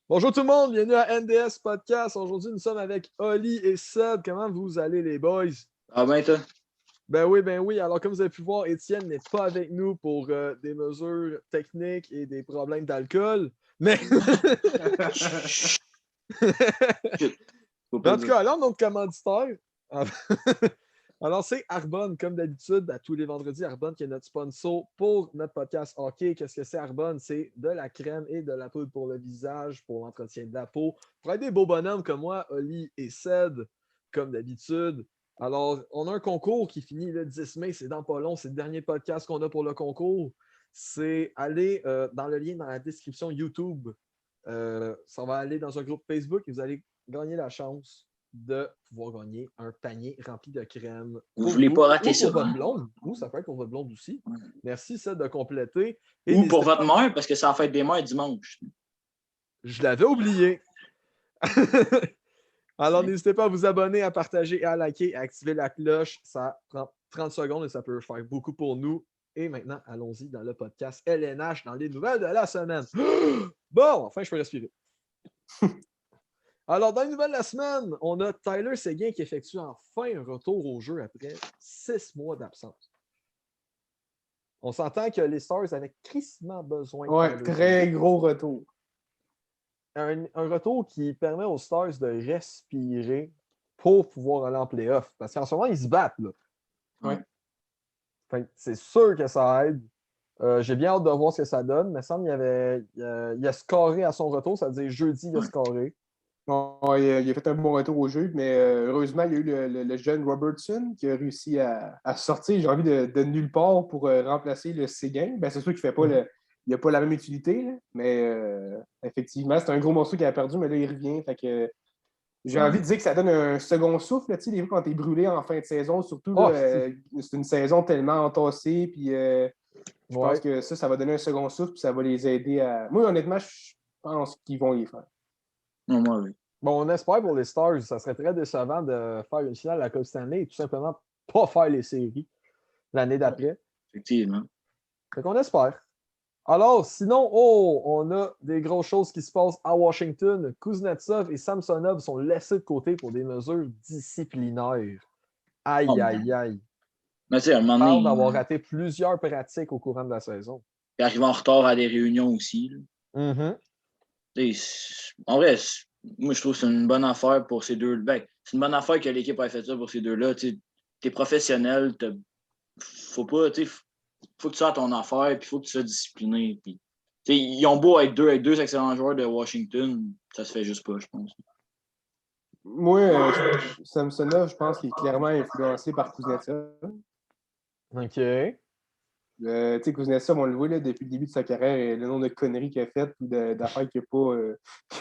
Bonjour tout le monde, bienvenue à NDS Podcast. Aujourd'hui, nous sommes avec Oli et Seb. Comment vous allez, les boys? Ah ben toi? Ben oui, ben oui. Alors, comme vous avez pu voir, Étienne n'est pas avec nous pour des mesures techniques et des problèmes d'alcool. Mais Faut en pas tout dire. cas, alors, notre commanditaire. Alors, c'est Arbonne, comme d'habitude, à tous les vendredis. Arbonne qui est notre sponsor pour notre podcast hockey. Qu'est-ce que c'est Arbonne? C'est de la crème et de la poudre pour le visage, pour l'entretien de la peau. Pour être des beaux bonhommes comme moi, Oli et Ced, comme d'habitude. Alors, on a un concours qui finit le 10 mai. C'est dans pas long. C'est le dernier podcast qu'on a pour le concours. C'est aller dans le lien dans la description YouTube. Ça va aller dans un groupe Facebook et vous allez gagner la chance de pouvoir gagner un panier rempli de crème Vous pour voulez vous pas rater ou ça. pour votre blonde. Ou ça peut être pour votre blonde aussi. Merci, ça, de compléter. Et Ou pour n'hésitez votre pas, mère, parce que c'est la fête des mères dimanche. je l'avais oublié. Alors, n'hésitez pas à vous abonner, à partager, à liker, à activer la cloche. Ça prend 30 secondes et ça peut faire beaucoup pour nous. Et maintenant, allons-y dans le podcast LNH, dans les nouvelles de la semaine. Bon, enfin, je peux respirer. Alors, dans les nouvelles de la semaine, on a Tyler Seguin qui effectue enfin un retour au jeu après 6 mois d'absence. On s'entend que les Stars avaient crissement besoin de Ouais, Tyler très Seguin. gros retour. Un retour qui permet aux Stars de respirer pour pouvoir aller en playoff. Parce qu'en ce moment, ils se battent. Là. Ouais. Fait que c'est sûr que ça aide. J'ai bien hâte de voir ce que ça donne. Mais il me semble qu'il a scoré à son retour. Ça veut dire jeudi, il a scoré. Il a fait un bon retour au jeu, mais heureusement, il y a eu le jeune Robertson qui a réussi à sortir, j'ai envie de nulle part pour remplacer le Séguin. Ben, c'est sûr qu'il n'a pas la même utilité, là, mais effectivement, c'est un gros morceau qu'il a perdu, mais là, il revient. Fait que, j'ai envie de dire que ça donne un second souffle. Là, des fois, quand tu es brûlé en fin de saison, surtout, là, c'est une saison tellement entassée, puis je pense que ça va donner un second souffle, puis ça va les aider à. Moi, honnêtement, je pense qu'ils vont y faire. Non, moi, oui. Bon, on espère pour les Stars. Ça serait très décevant de faire une finale à la Coupe Stanley et tout simplement pas faire les séries l'année d'après. Effectivement. Fait qu'on espère. Alors, sinon, on a des grosses choses qui se passent à Washington. Kuznetsov et Samsonov sont laissés de côté pour des mesures disciplinaires. Aïe, aïe, aïe. Mais tu sais, à un moment On parle donné, d'avoir raté plusieurs pratiques au courant de la saison. il arrive en retard à des réunions aussi. En vrai, moi, je trouve que c'est une bonne affaire pour ces deux. Ben, c'est une bonne affaire que l'équipe ait fait ça pour ces deux-là. Tu es professionnel, faut pas, faut que tu fasses ton affaire, puis faut que tu sois discipliné. Puis, ils ont beau être deux excellents joueurs de Washington, ça se fait juste pas, je pense. Moi, Samsonov, je pense qu'il est clairement influencé par Kuznetsov. OK. Kuznetsov, on le voit là, depuis le début de sa carrière, et le nombre de conneries qu'il a faites ou d'affaires qu'il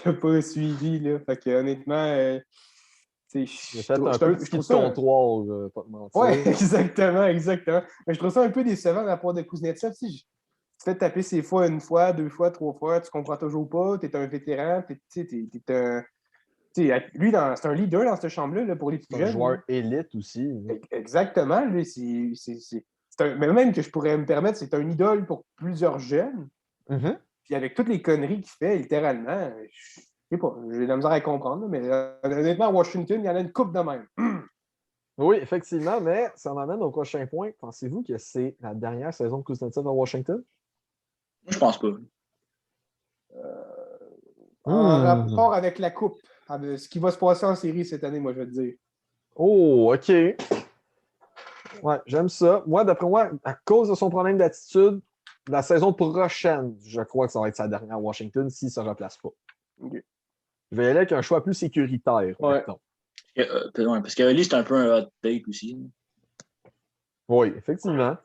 n'a pas suivies. Là. Fait que, honnêtement, Il a fait un peu de ski de comptoir, pas de mentir. Oui, exactement. Mais je trouve ça un peu décevant de la part de Kuznetsov. Tu te fais taper ses fois une fois, deux fois, trois fois, tu comprends toujours pas, tu es un vétéran, lui, c'est un leader dans cette chambre-là là, pour les plus jeunes. C'est un joueur élite aussi. Exactement. Lui, mais même que je pourrais me permettre, c'est un idole pour plusieurs jeunes. Puis avec toutes les conneries qu'il fait, littéralement, je sais pas, j'ai de la misère à comprendre, mais honnêtement, à Washington, il y en a une coupe de même. Oui, effectivement, mais ça m'amène au prochain point. Pensez-vous que c'est la dernière saison de Kuznetsov à Washington? Je pense pas. En rapport avec la coupe, ce qui va se passer en série cette année, moi, je vais te dire. Oh, OK. Ouais, j'aime ça. Moi, d'après moi, à cause de son problème d'attitude, la saison prochaine, je crois que ça va être sa dernière à Washington s'il ne se replace pas. Okay. Je vais y aller avec un choix plus sécuritaire. Ouais. Parce que Oli, c'est un peu un hot take aussi. Oui, effectivement.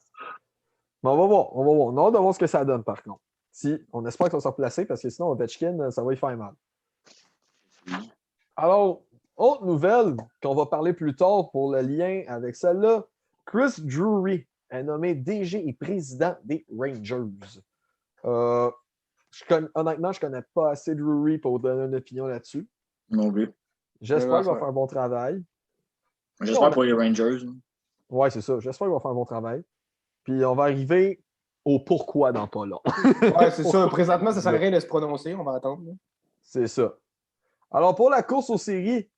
Mais on va voir. On a hâte de voir ce que ça donne, par contre. Si, on espère que ça va se replacer, parce que sinon, Ovechkin, ça va y faire mal. Alors, autre nouvelle qu'on va parler plus tard pour le lien avec celle-là, Chris Drury est nommé DG et président des Rangers. Honnêtement, je ne connais pas assez Drury pour donner une opinion là-dessus. Non plus. J'espère qu'il va faire un bon travail. J'espère pour les Rangers. Oui, c'est ça. J'espère qu'il va faire un bon travail. Puis on va arriver au pourquoi dans pas long. Ouais, c'est ça. Présentement, ça ne sert à rien de se prononcer. On va attendre. C'est ça. Alors, pour la course aux séries,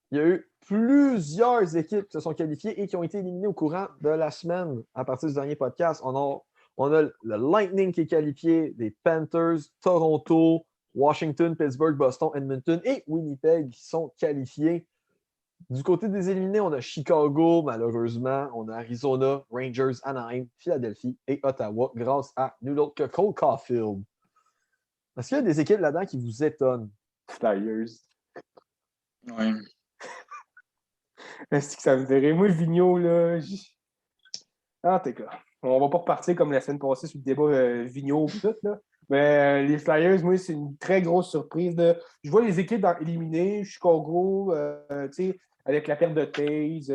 il y a eu plusieurs équipes qui se sont qualifiées et qui ont été éliminées au courant de la semaine. À partir du dernier podcast, on a le Lightning qui est qualifié, les Panthers, Toronto, Washington, Pittsburgh, Boston, Edmonton et Winnipeg qui sont qualifiés. Du côté des éliminés, on a Chicago, malheureusement. On a Arizona, Rangers, Anaheim, Philadelphie et Ottawa grâce à nul autre que Cole Caulfield. Est-ce qu'il y a des équipes là-dedans qui vous étonnent? Flyers. Ouais. Est-ce que ça me ferait? Moi, Vigneault, là. En tout cas, on va pas repartir comme la semaine passée sur le débat Vigneault et tout, là. Mais les Flyers, moi, c'est une très grosse surprise. Je vois les équipes éliminées, Chicago, tu sais, avec la perte de Taze.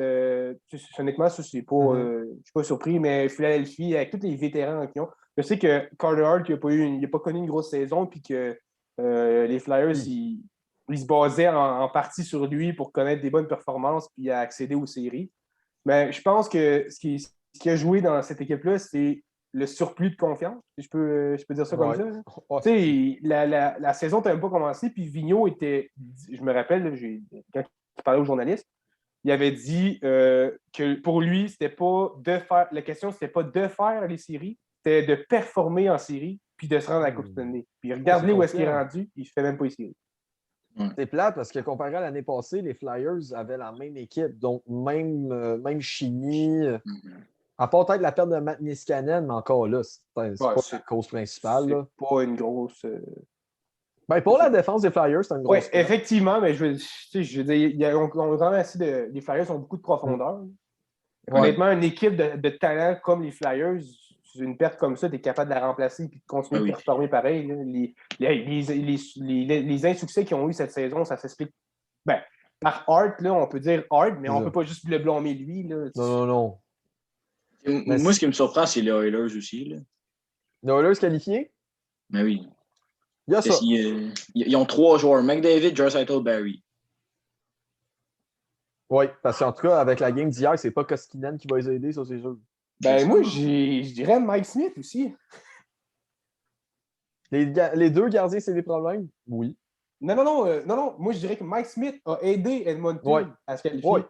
Honnêtement, ça, c'est pas, je suis pas surpris, mais Philadelphie, avec tous les vétérans qu'ils ont. Je sais que Carter Hart, il n'a pas connu une grosse saison, puis que les Flyers, ils se basaient en partie sur lui pour connaître des bonnes performances puis accéder aux séries. Mais je pense que ce qui a joué dans cette équipe-là, c'est le surplus de confiance. Je peux dire ça comme ça. Tu sais, la saison n'a même pas commencé, puis Vigneault était, je me rappelle, là, quand il parlait aux journalistes, il avait dit que pour lui, c'était pas de faire. La question, c'était pas de faire les séries, c'était de performer en série, puis de se rendre à la Coupe Stanley. Puis regardez où est-ce qu'il est rendu, il ne fait même pas les séries. C'est plate parce que comparé à l'année passée, les Flyers avaient la même équipe, donc même chimie. À part peut-être la perte de Matt Niskanen, mais encore là, c'est pas la cause principale. C'est là. pas une grosse. Pour la défense des Flyers, c'est une grosse. Oui, effectivement, mais je veux dire, on remercie les Flyers ont beaucoup de profondeur. Ouais. Honnêtement, une équipe de talent comme les Flyers, une perte comme ça, tu es capable de la remplacer et de continuer de performer pareil. Les insuccès qu'ils ont eu cette saison, ça s'explique par Hart, là, on peut dire Hart, mais on ne peut pas juste le blâmer lui. Là. Non. Moi, ce qui me surprend, c'est les Oilers aussi. Là. Les Oilers qualifiés? Mais oui. Il y a ça. Ils ont 3 joueurs, McDavid, Draisaitl, Barrie. Oui, parce qu'en tout cas, avec la game d'hier, c'est pas Koskinen qui va les aider, ça, c'est sûr. Moi, je dirais Mike Smith aussi. Les deux gardiens, c'est des problèmes? Oui. Non. Moi, je dirais que Mike Smith a aidé Edmonton à se qualifier.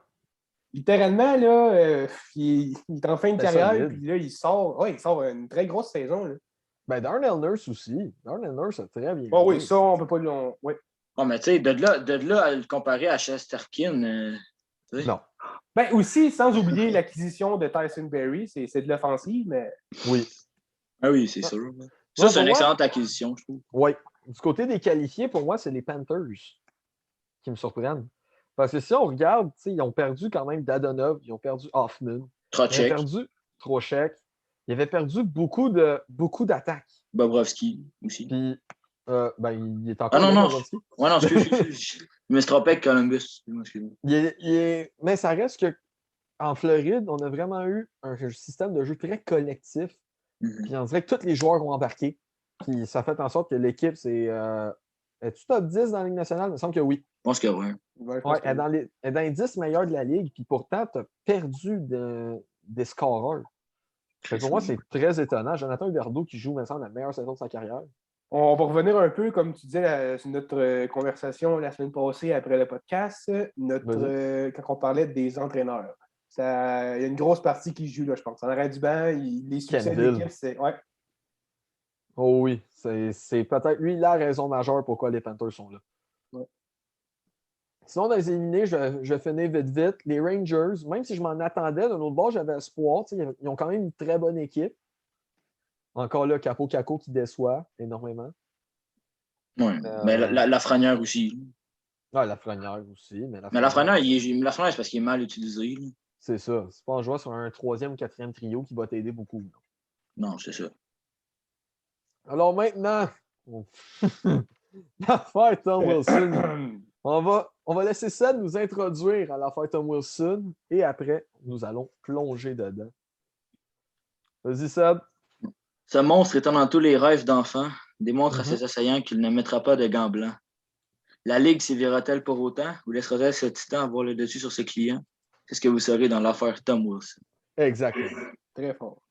Littéralement, là, il est en fin de carrière, puis là, il sort une très grosse saison. Là. Darnell Nurse aussi. Darnell Nurse a très bien. Oui, ça, on peut pas le. Oui. Oh, mais tu sais, de là à le comparer à Shesterkin. Non. Aussi, sans oublier l'acquisition de Tyson Berry, c'est de l'offensive, mais. Oui. Ah oui, c'est sûr. Ça, c'est une excellente acquisition, je trouve. Oui. Du côté des qualifiés, pour moi, c'est les Panthers qui me surprennent. Parce que si on regarde, ils ont perdu quand même Dadonov, ils ont perdu Hoffman, Trocheck. Ils ont perdu Trocheck. Ils avaient perdu beaucoup d'attaques. Bobrovski aussi. Puis, il est encore là, Bobrovski. Ouais, non, excuse. Je me suis trompé avec Columbus. Mais ça reste qu'en Floride, on a vraiment eu un système de jeu très collectif. Puis on dirait que tous les joueurs ont embarqué. Puis ça fait en sorte que l'équipe, c'est. Es-tu top 10 dans la Ligue nationale? Il me semble que oui. Je pense que oui. Elle est dans les 10 meilleurs de la Ligue, puis pourtant, tu as perdu des scoreurs. Pour moi, c'est très étonnant. Jonathan Huberdeau qui joue maintenant la meilleure saison de sa carrière. On va revenir un peu, comme tu disais, sur notre conversation la semaine passée après le podcast, quand on parlait des entraîneurs. Il y a une grosse partie qui joue, là, je pense. En arrêt du banc, les succès de l'équipe, c'est. Ouais. Oh oui, c'est peut-être lui la raison majeure pourquoi les Panthers sont là. Ouais. Sinon, dans les éliminés, je finis vite. Les Rangers, même si je m'en attendais, d'un autre bord, j'avais espoir. Ils ont quand même une très bonne équipe. Encore là, Capo qui déçoit énormément. Oui, mais Lafrenière aussi. Ouais, Lafrenière aussi. Mais Lafrenière, c'est parce qu'il est mal utilisé. Là. C'est ça. C'est pas un joueur sur un 3e ou 4e trio qui va t'aider beaucoup. Non, c'est ça. Alors maintenant, l'affaire Tom Wilson. On va laisser ça nous introduire à l'affaire Tom Wilson et après, nous allons plonger dedans. Vas-y, Seb. Ce monstre étant dans tous les rêves d'enfants, démontre à ses assaillants qu'il ne mettra pas de gants blancs. La Ligue sévira-t-elle pour autant ou laissera-t-elle ce titan avoir le dessus sur ses clients? C'est ce que vous saurez dans l'affaire Tom Wilson. Exactement. Très fort.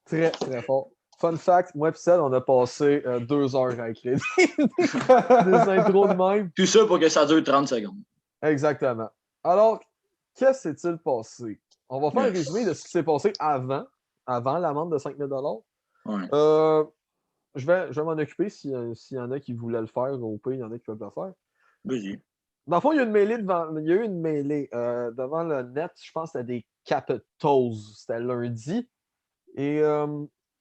Très, très fort. Fun fact, moi et Ced, on a passé 2 heures à écrire des intros de même. Tout ça pour que ça dure 30 secondes. Exactement. Alors, qu'est-ce qui s'est-il passé? On va faire un résumé de ce qui s'est passé avant l'amende de 5 000 Ouais. Je vais m'en occuper s'il y en a qui voulaient le faire, au pire, il y en a qui peuvent le faire. Vas-y. Dans le fond, il y a eu une mêlée devant le net, je pense que c'était des Capitals, c'était lundi. Et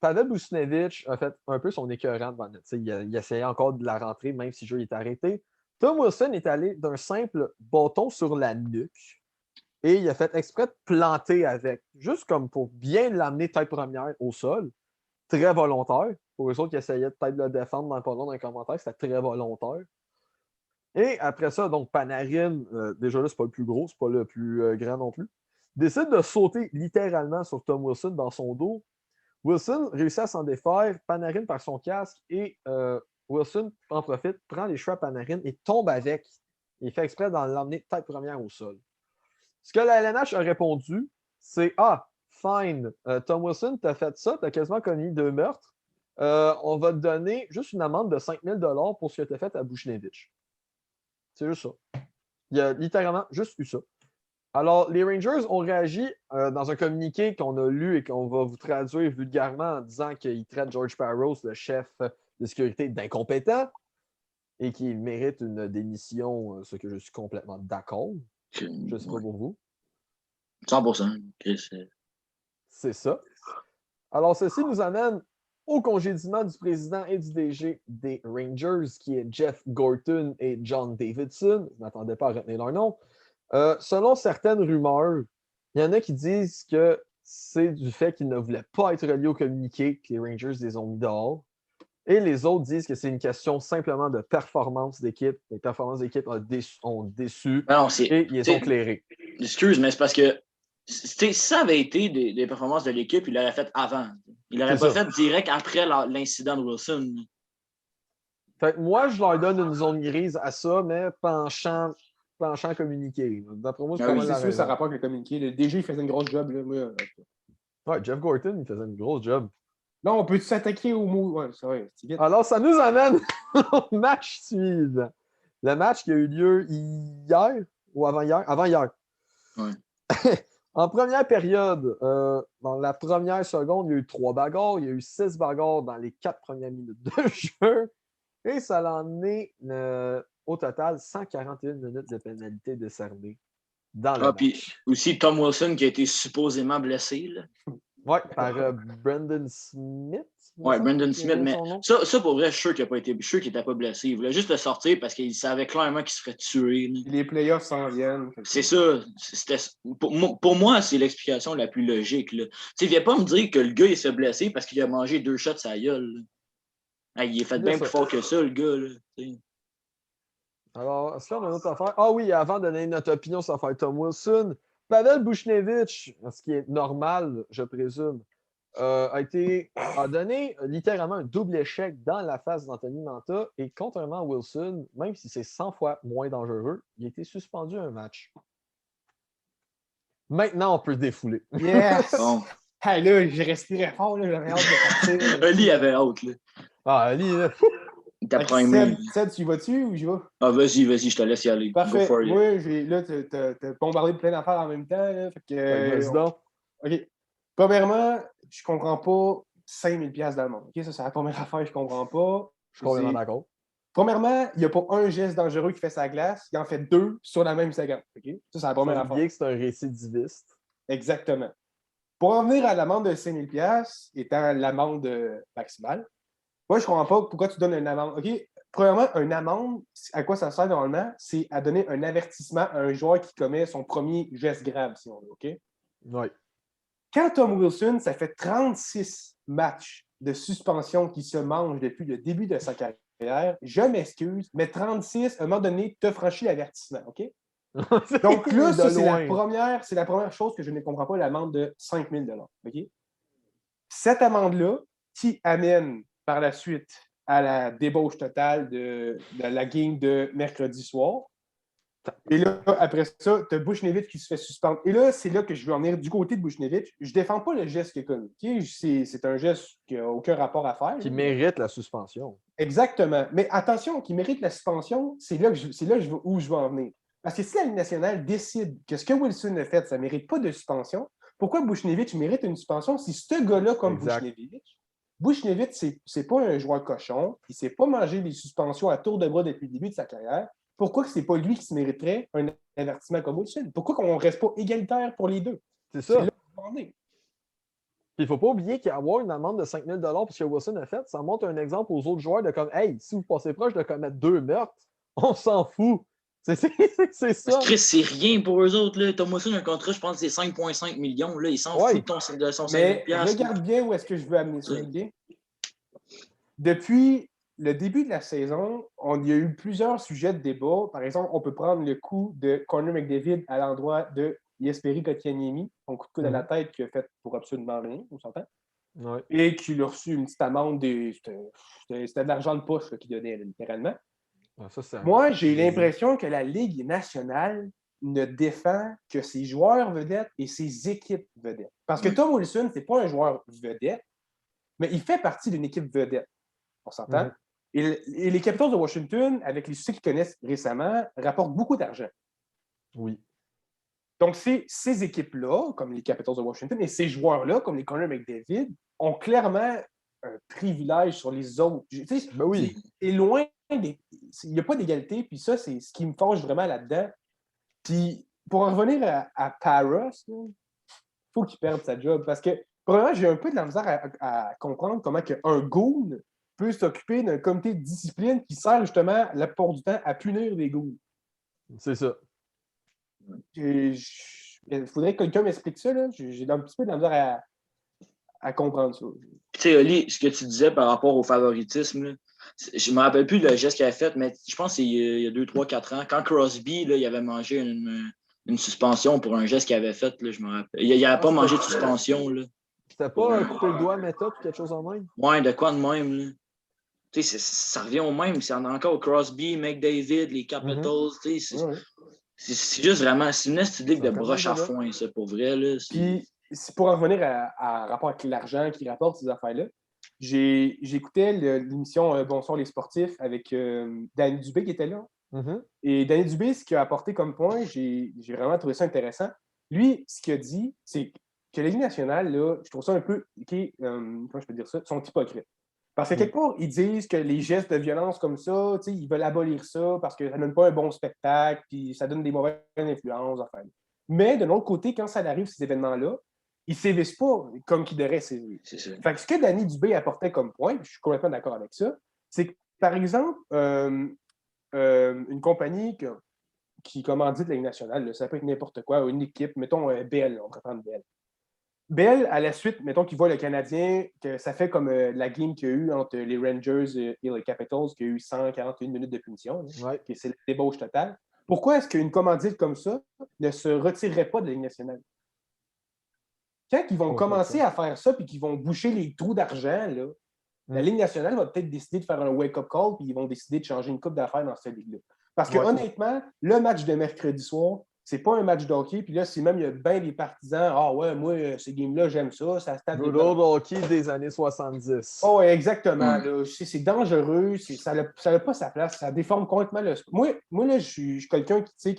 Pavel Buchnevich a fait un peu son écœurant devant le net. Il essayait encore de la rentrer, même si le jeu est arrêté. Tom Wilson est allé d'un simple bâton sur la nuque et il a fait exprès de planter avec, juste comme pour bien l'amener tête première au sol. Très volontaire. Pour eux autres qui essayaient peut-être de le défendre dans le pendant d'un commentaire, c'était très volontaire. Et après ça, donc Panarin, déjà là, c'est pas le plus gros, c'est pas le plus grand non plus, décide de sauter littéralement sur Tom Wilson dans son dos. Wilson réussit à s'en défaire, Panarin par son casque et Wilson en profite, prend les cheveux à Panarin et tombe avec. Il fait exprès d'en l'emmener tête première au sol. Ce que la LNH a répondu, c'est Ah, fine, Tom Wilson, t'as fait ça, t'as quasiment commis 2 meurtres. On va te donner juste une amende de 5 000 $ pour ce que t'as fait à Buchnevich. C'est juste ça. Il y a littéralement juste eu ça. Alors, les Rangers ont réagi dans un communiqué qu'on a lu et qu'on va vous traduire vulgairement en disant qu'ils traitent George Parros, le chef de sécurité, d'incompétent et qu'il mérite une démission, ce que je suis complètement d'accord. Je ne sais pas pour vous. 100%. C'est ça. Alors, ceci nous amène au congédiement du président et du DG des Rangers, qui est Jeff Gorton et John Davidson. Je ne m'attendais pas à retenir leur nom. Selon certaines rumeurs, il y en a qui disent que c'est du fait qu'ils ne voulaient pas être reliés au communiqué que les Rangers les ont mis dehors. Et les autres disent que c'est une question simplement de performance d'équipe. Les performances d'équipe ont déçu et ils les ont clairés. Excuse, mais c'est parce que si ça avait été des performances de l'équipe, il l'aurait fait avant. Il l'aurait pas fait direct après l'incident de Wilson. Fait que moi, je leur donne une zone grise à ça, mais penchant communiqué. D'après moi, c'est sûr, ça rapporte le communiqué. Le DG, il faisait une grosse job. Là, ouais, Jeff Gorton, il faisait une grosse job. Là, on peut s'attaquer au mot. Ouais, c'est vrai, c'est vite. Alors, ça nous amène au match suivant. Le match qui a eu lieu hier ou avant-hier? Avant-hier. Ouais. En première période, dans la première seconde, il y a eu 3 bagarres. Il y a eu 6 bagarres dans les 4 premières minutes de jeu. Et ça l'a emmené au total 141 minutes de pénalité décernées dans le match. Puis aussi Tom Wilson qui a été supposément blessé. Oui, par Brendan Smith. Oui, Brendan Smith, mais ça pour vrai, je suis sûr qu'il n'était pas blessé. Il voulait juste le sortir parce qu'il savait clairement qu'il se ferait tuer. Les playoffs s'en viennent. C'est ça. Pour moi, c'est l'explication la plus logique. Tu viens pas me dire que le gars il s'est blessé parce qu'il a mangé 2 shots à la gueule. Il est fait bien plus fort que ça, le gars. Là, alors, est-ce qu'on a une autre affaire? Ah oui, avant de donner notre opinion sur l'affaire Tom Wilson, Pavel Buchnevich, ce qui est normal, je présume, a donné littéralement un double échec dans la face d'Anthony Mantha et contrairement à Wilson, même si c'est 100 fois moins dangereux, il a été suspendu un match. Maintenant, on peut défouler. Yes! Bon. Hey, là, j'ai respiré fort, là, j'avais hâte de partir. Ali avait hâte. Là. Ah, Ali, là. Ced, tu y vas-tu ou j'y vais? Ah, vas-y, je te laisse y aller. Parfait. Oui, là, t'as bombardé de plein d'affaires en même temps. Là, fait que, OK. Premièrement, je comprends pas 5 000 $ d'amende. OK, ça, c'est la première affaire que je comprends pas. Je suis complètement d'accord. Premièrement, il n'y a pas un geste dangereux qui fait sa glace. Il en fait 2 sur la même seconde. Okay? Ça, c'est la première affaire. Que c'est un récidiviste. Exactement. Pour en venir à l'amende de 5 000 $ étant l'amende maximale, moi, je ne comprends pas pourquoi tu donnes une amende. OK? Premièrement, une amende, à quoi ça sert normalement? C'est à donner un avertissement à un joueur qui commet son premier geste grave, si on veut. OK? Oui. Quand Tom Wilson, ça fait 36 matchs de suspension qui se mangent depuis le début de sa carrière, je m'excuse, mais 36, à un moment donné, tu as franchi l'avertissement. OK? Donc là, ça, c'est la première chose que je ne comprends pas, l'amende de 5 000 $. OK? Cette amende-là, qui amène par la suite à la débauche totale de la game de mercredi soir, Et là, après ça, tu as Buchnevich qui se fait suspendre. Et là, c'est là que je veux en venir du côté de Buchnevich. Je ne défends pas le geste qu'il a commis. Okay? C'est un geste qui n'a aucun rapport à faire. Qui mérite la suspension. Exactement. Mais attention, qui mérite la suspension, c'est là, où je veux en venir. Parce que si la Ligue nationale décide que ce que Wilson a fait, ça ne mérite pas de suspension, pourquoi Buchnevich mérite une suspension si ce gars-là, comme Buchnevich, c'est pas un joueur cochon, il ne s'est pas mangé des suspensions à tour de bras depuis le début de sa carrière, pourquoi ce n'est pas lui qui se mériterait un avertissement comme Wilson? Pourquoi qu'on ne reste pas égalitaire pour les deux? C'est ça. Là qu'on est. Il ne faut pas oublier qu'avoir une amende de 5 000 pour ce que Wilson a fait, ça montre un exemple aux autres joueurs de comme, hey, si vous passez proche de commettre 2 meurtres, on s'en fout. C'est ça. Chris, c'est rien pour eux autres. Là. Tom Wilson a un contrat, je pense, c'est 5,5 millions. Là. Il s'en fout de son 5 000 $. Regarde bien où est-ce que je veux amener ça. Okay? Depuis le début de la saison, il y a eu plusieurs sujets de débat. Par exemple, on peut prendre le coup de Connor McDavid à l'endroit de Jesperi Kotkaniemi, son coup de coude à la tête qu'il a fait pour absolument rien, on s'entend? Ouais. Et qu'il a reçu une petite amende. C'était de l'argent de poche qu'il donnait, littéralement. Moi, j'ai l'impression que la Ligue nationale ne défend que ses joueurs vedettes et ses équipes vedettes. Parce que Tom Wilson, c'est pas un joueur vedette, mais il fait partie d'une équipe vedette. On s'entend? Et les Capitals de Washington, avec les succès qu'ils connaissent récemment, rapportent beaucoup d'argent. Oui. Donc, ces équipes-là, comme les Capitals de Washington, et ces joueurs-là, comme les Connor McDavid, ont clairement un privilège sur les autres. Ben oui. C'est loin il n'y a pas d'égalité, puis ça, c'est ce qui me fâche vraiment là-dedans. Puis, pour en revenir à Paros, il faut qu'il perde sa job, parce que, probablement, j'ai un peu de la misère à comprendre comment un goon peut s'occuper d'un comité de discipline qui sert justement, la plupart du temps, à punir les goons. C'est ça. Il faudrait que quelqu'un m'explique ça, là. J'ai un petit peu de la misère à comprendre ça. Tu sais, Oli, ce que tu disais par rapport au favoritisme, là, je ne me rappelle plus le geste qu'il avait fait, mais je pense que c'est il y a 2, 3, 4 ans, quand Crosby, là, il avait mangé une suspension pour un geste qu'il avait fait, là, je me rappelle. Il n'avait pas mangé de suspension. Là. C'était pas couper le doigt à méthode ou quelque chose en même? Ouais, de quoi de même, là. Tu sais, ça revient au même. C'est encore Crosby, McDavid, les Capitals. Tu sais, c'est juste vraiment, c'est une esthétique de broche à foin, ça, pour vrai. Là. Puis, pour en revenir à rapport avec l'argent qui rapporte ces affaires-là, j'écoutais l'émission Bonsoir les sportifs avec Danny Dubé qui était là. Et Danny Dubé, ce qu'il a apporté comme point, j'ai vraiment trouvé ça intéressant. Lui, ce qu'il a dit, c'est que la Ligue nationale, là, je trouve ça un peu, comment je peux dire ça, sont hypocrites. Parce que quelque part, ils disent que les gestes de violence comme ça, ils veulent abolir ça parce que ça ne donne pas un bon spectacle, puis ça donne des mauvaises influences. Enfin. Mais de l'autre côté, quand ça arrive, ces événements-là, ils ne sévissent pas comme qu'ils devraient sévir. Fait que ce que Danny Dubé apportait comme point, je suis complètement d'accord avec ça, c'est que, par exemple, une compagnie qui commandite la Ligue nationale, là, ça peut être n'importe quoi, une équipe, mettons Bell, on pourrait prendre Bell. Bell, à la suite, mettons qu'il voit le Canadien, que ça fait comme la game qu'il y a eu entre les Rangers et les Capitals, qui a eu 141 minutes de punition, et c'est le débauche total. Pourquoi est-ce qu'une commandite comme ça ne se retirerait pas de la Ligue nationale? Quand ils vont commencer à faire ça et qu'ils vont boucher les trous d'argent, là, la Ligue nationale va peut-être décider de faire un wake-up call puis ils vont décider de changer une coupe d'affaires dans cette ligue-là. Parce que honnêtement, le match de mercredi soir, c'est pas un match de hockey. Puis là, si même il y a bien des partisans, ah ouais, moi, ces games-là, j'aime ça. Ça se tape good old hockey des années 70. Oh, ouais, exactement. Là, c'est dangereux. Ça n'a pas sa place. Ça déforme complètement le sport. Moi là, je suis quelqu'un qui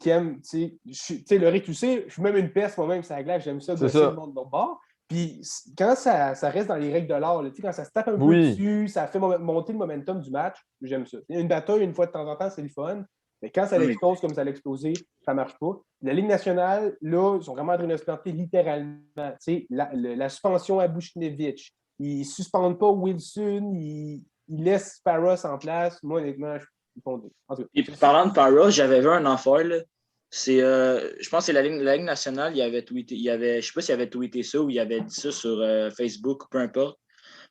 aime, tu sais, le tu sais, je suis même une peste moi-même sur la glace, j'aime ça, gosser le monde de l'autre bord. Puis quand ça reste dans les règles de l'art, quand ça se tape un peu dessus, ça fait monter le momentum du match, j'aime ça. Une bataille, une fois de temps en temps, c'est le fun. Mais quand ça l'explose comme ça l'a explosé, ça ne marche pas. La Ligue nationale, là, ils sont vraiment en train de se planter littéralement. La suspension à Buchnevich, ils ne suspendent pas Wilson, ils laissent Paros en place. Moi, honnêtement, Et parlant de Paros, j'avais vu un affaire, là. Je pense que c'est la Ligue nationale, il avait tweeté, je ne sais pas s'il avait tweeté ça ou il avait dit ça sur Facebook, peu importe,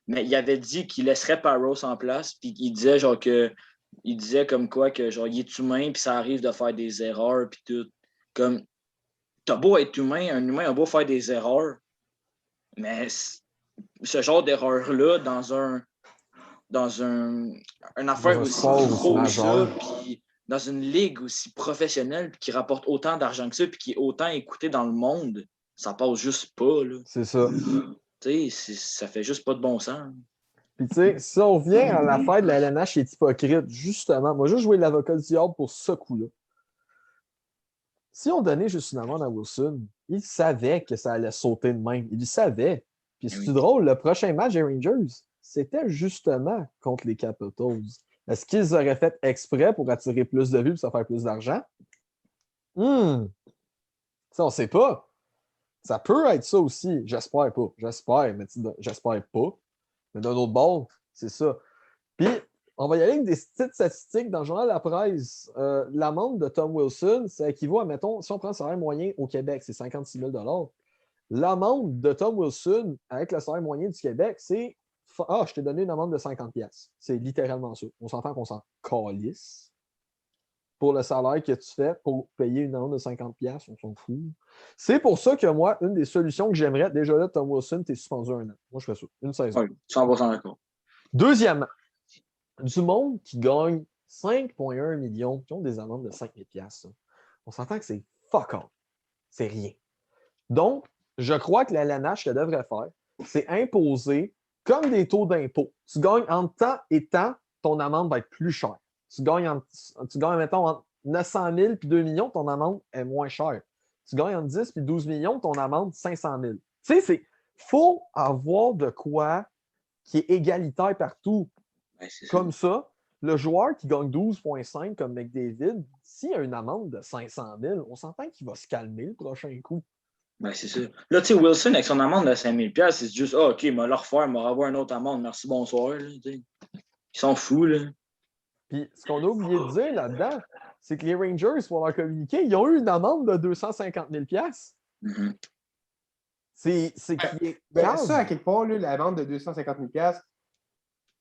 mais il avait dit qu'il laisserait Paros en place, puis il disait genre que il disait comme quoi que genre il est humain, puis ça arrive de faire des erreurs, puis tout. Comme t'as beau être humain, un humain a beau faire des erreurs, mais ce genre d'erreur-là dans un affaire aussi gros que ça, puis dans une ligue aussi professionnelle puis qui rapporte autant d'argent que ça puis qui est autant écouté dans le monde, ça passe juste pas, là. C'est ça. Tu sais, ça fait juste pas de bon sens. Puis, tu sais, si on revient à l'affaire de la LNH qui est hypocrite, justement, moi, juste jouer l'avocat du diable pour ce coup-là. Si on donnait juste une amende à Wilson, il savait que ça allait sauter de même. Il le savait. Puis, c'est drôle, le prochain match des Rangers, c'était justement contre les Capitals. Est-ce qu'ils auraient fait exprès pour attirer plus de vues et ça faire plus d'argent? Ça, on ne sait pas. Ça peut être ça aussi. J'espère pas. J'espère, mais j'espère pas. Mais d'un autre bord, c'est ça. Puis, on va y aller avec des petites statistiques dans le journal de la presse. L'amende de Tom Wilson, ça équivaut à, mettons, si on prend le salaire moyen au Québec, c'est 56 000 $. L'amende de Tom Wilson avec le salaire moyen du Québec, c'est je t'ai donné une amende de 50$. C'est littéralement ça. On s'entend qu'on s'en calisse pour le salaire que tu fais pour payer une amende de 50$. On s'en fout. C'est pour ça que moi, une des solutions que j'aimerais, déjà là, Tom Wilson, t'es suspendu un an. Moi, je ferais ça. Une saison. Oui, 100% d'accord. Deuxièmement, du monde qui gagne 5,1 millions, qui ont des amendes de 5 000$. On s'entend que c'est fuck all. C'est rien. Donc, je crois que la LNH, ce qu'elle devrait faire, c'est imposer comme des taux d'impôt. Tu gagnes en temps et temps, ton amende va être plus chère. Tu gagnes, mettons, entre 900 000 puis 2 millions, ton amende est moins chère. Tu gagnes entre 10 puis 12 millions, ton amende 500 000. Tu sais, il faut avoir de quoi qui est égalitaire partout. Ouais, comme ça, le joueur qui gagne 12,5 comme McDavid, s'il a une amende de 500 000, on s'entend qu'il va se calmer le prochain coup. Ben, c'est ça. Là, tu sais, Wilson, avec son amende de 5 000$, c'est juste, OK, il m'a le refaire, il m'a avoir une autre amende, merci, bonsoir. Là, ils s'en foutent, là. Puis, ce qu'on a oublié de dire là-dedans, c'est que les Rangers, pour leur communiquer, ils ont eu une amende de 250 000$. Mm-hmm. C'est qui est ça, à quelque part, là, la vente de 250 000$,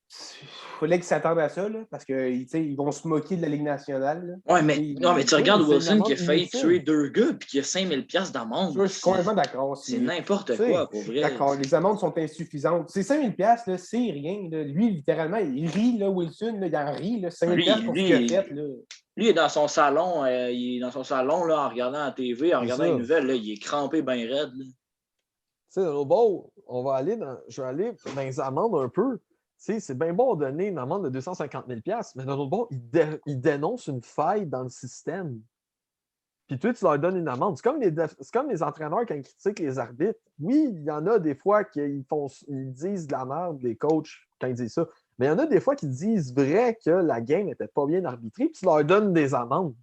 il fallait qu'ils s'attendent à ça, là, parce qu'ils vont se moquer de la Ligue nationale. Ouais, mais, tu regardes Wilson qui a failli inutile. tuer 2 gars puis qui a 5 000$ d'amende. Je suis complètement d'accord. C'est n'importe quoi, pour vrai. D'accord, les amendes sont insuffisantes. C'est 5 000$, là, c'est rien. Là. Lui, littéralement, il rit, là, Wilson, là, il en rit. Là, 5 000$ pour ce qu'il a fait. Là. Lui, il est dans son salon, là, en regardant la TV, en regardant les nouvelles, là, il est crampé bien raide. Tu sais, bon, je vais aller dans les amendes un peu. C'est bien bon de donner une amende de 250 000$, mais d'un autre bord, ils dénoncent une faille dans le système. Puis toi, tu leur donnes une amende. C'est comme les entraîneurs quand ils critiquent les arbitres. Oui, il y en a des fois qui ils disent de la merde, les coachs, quand ils disent ça. Mais il y en a des fois qui disent vrai que la game n'était pas bien arbitrée, puis tu leur donnes des amendes.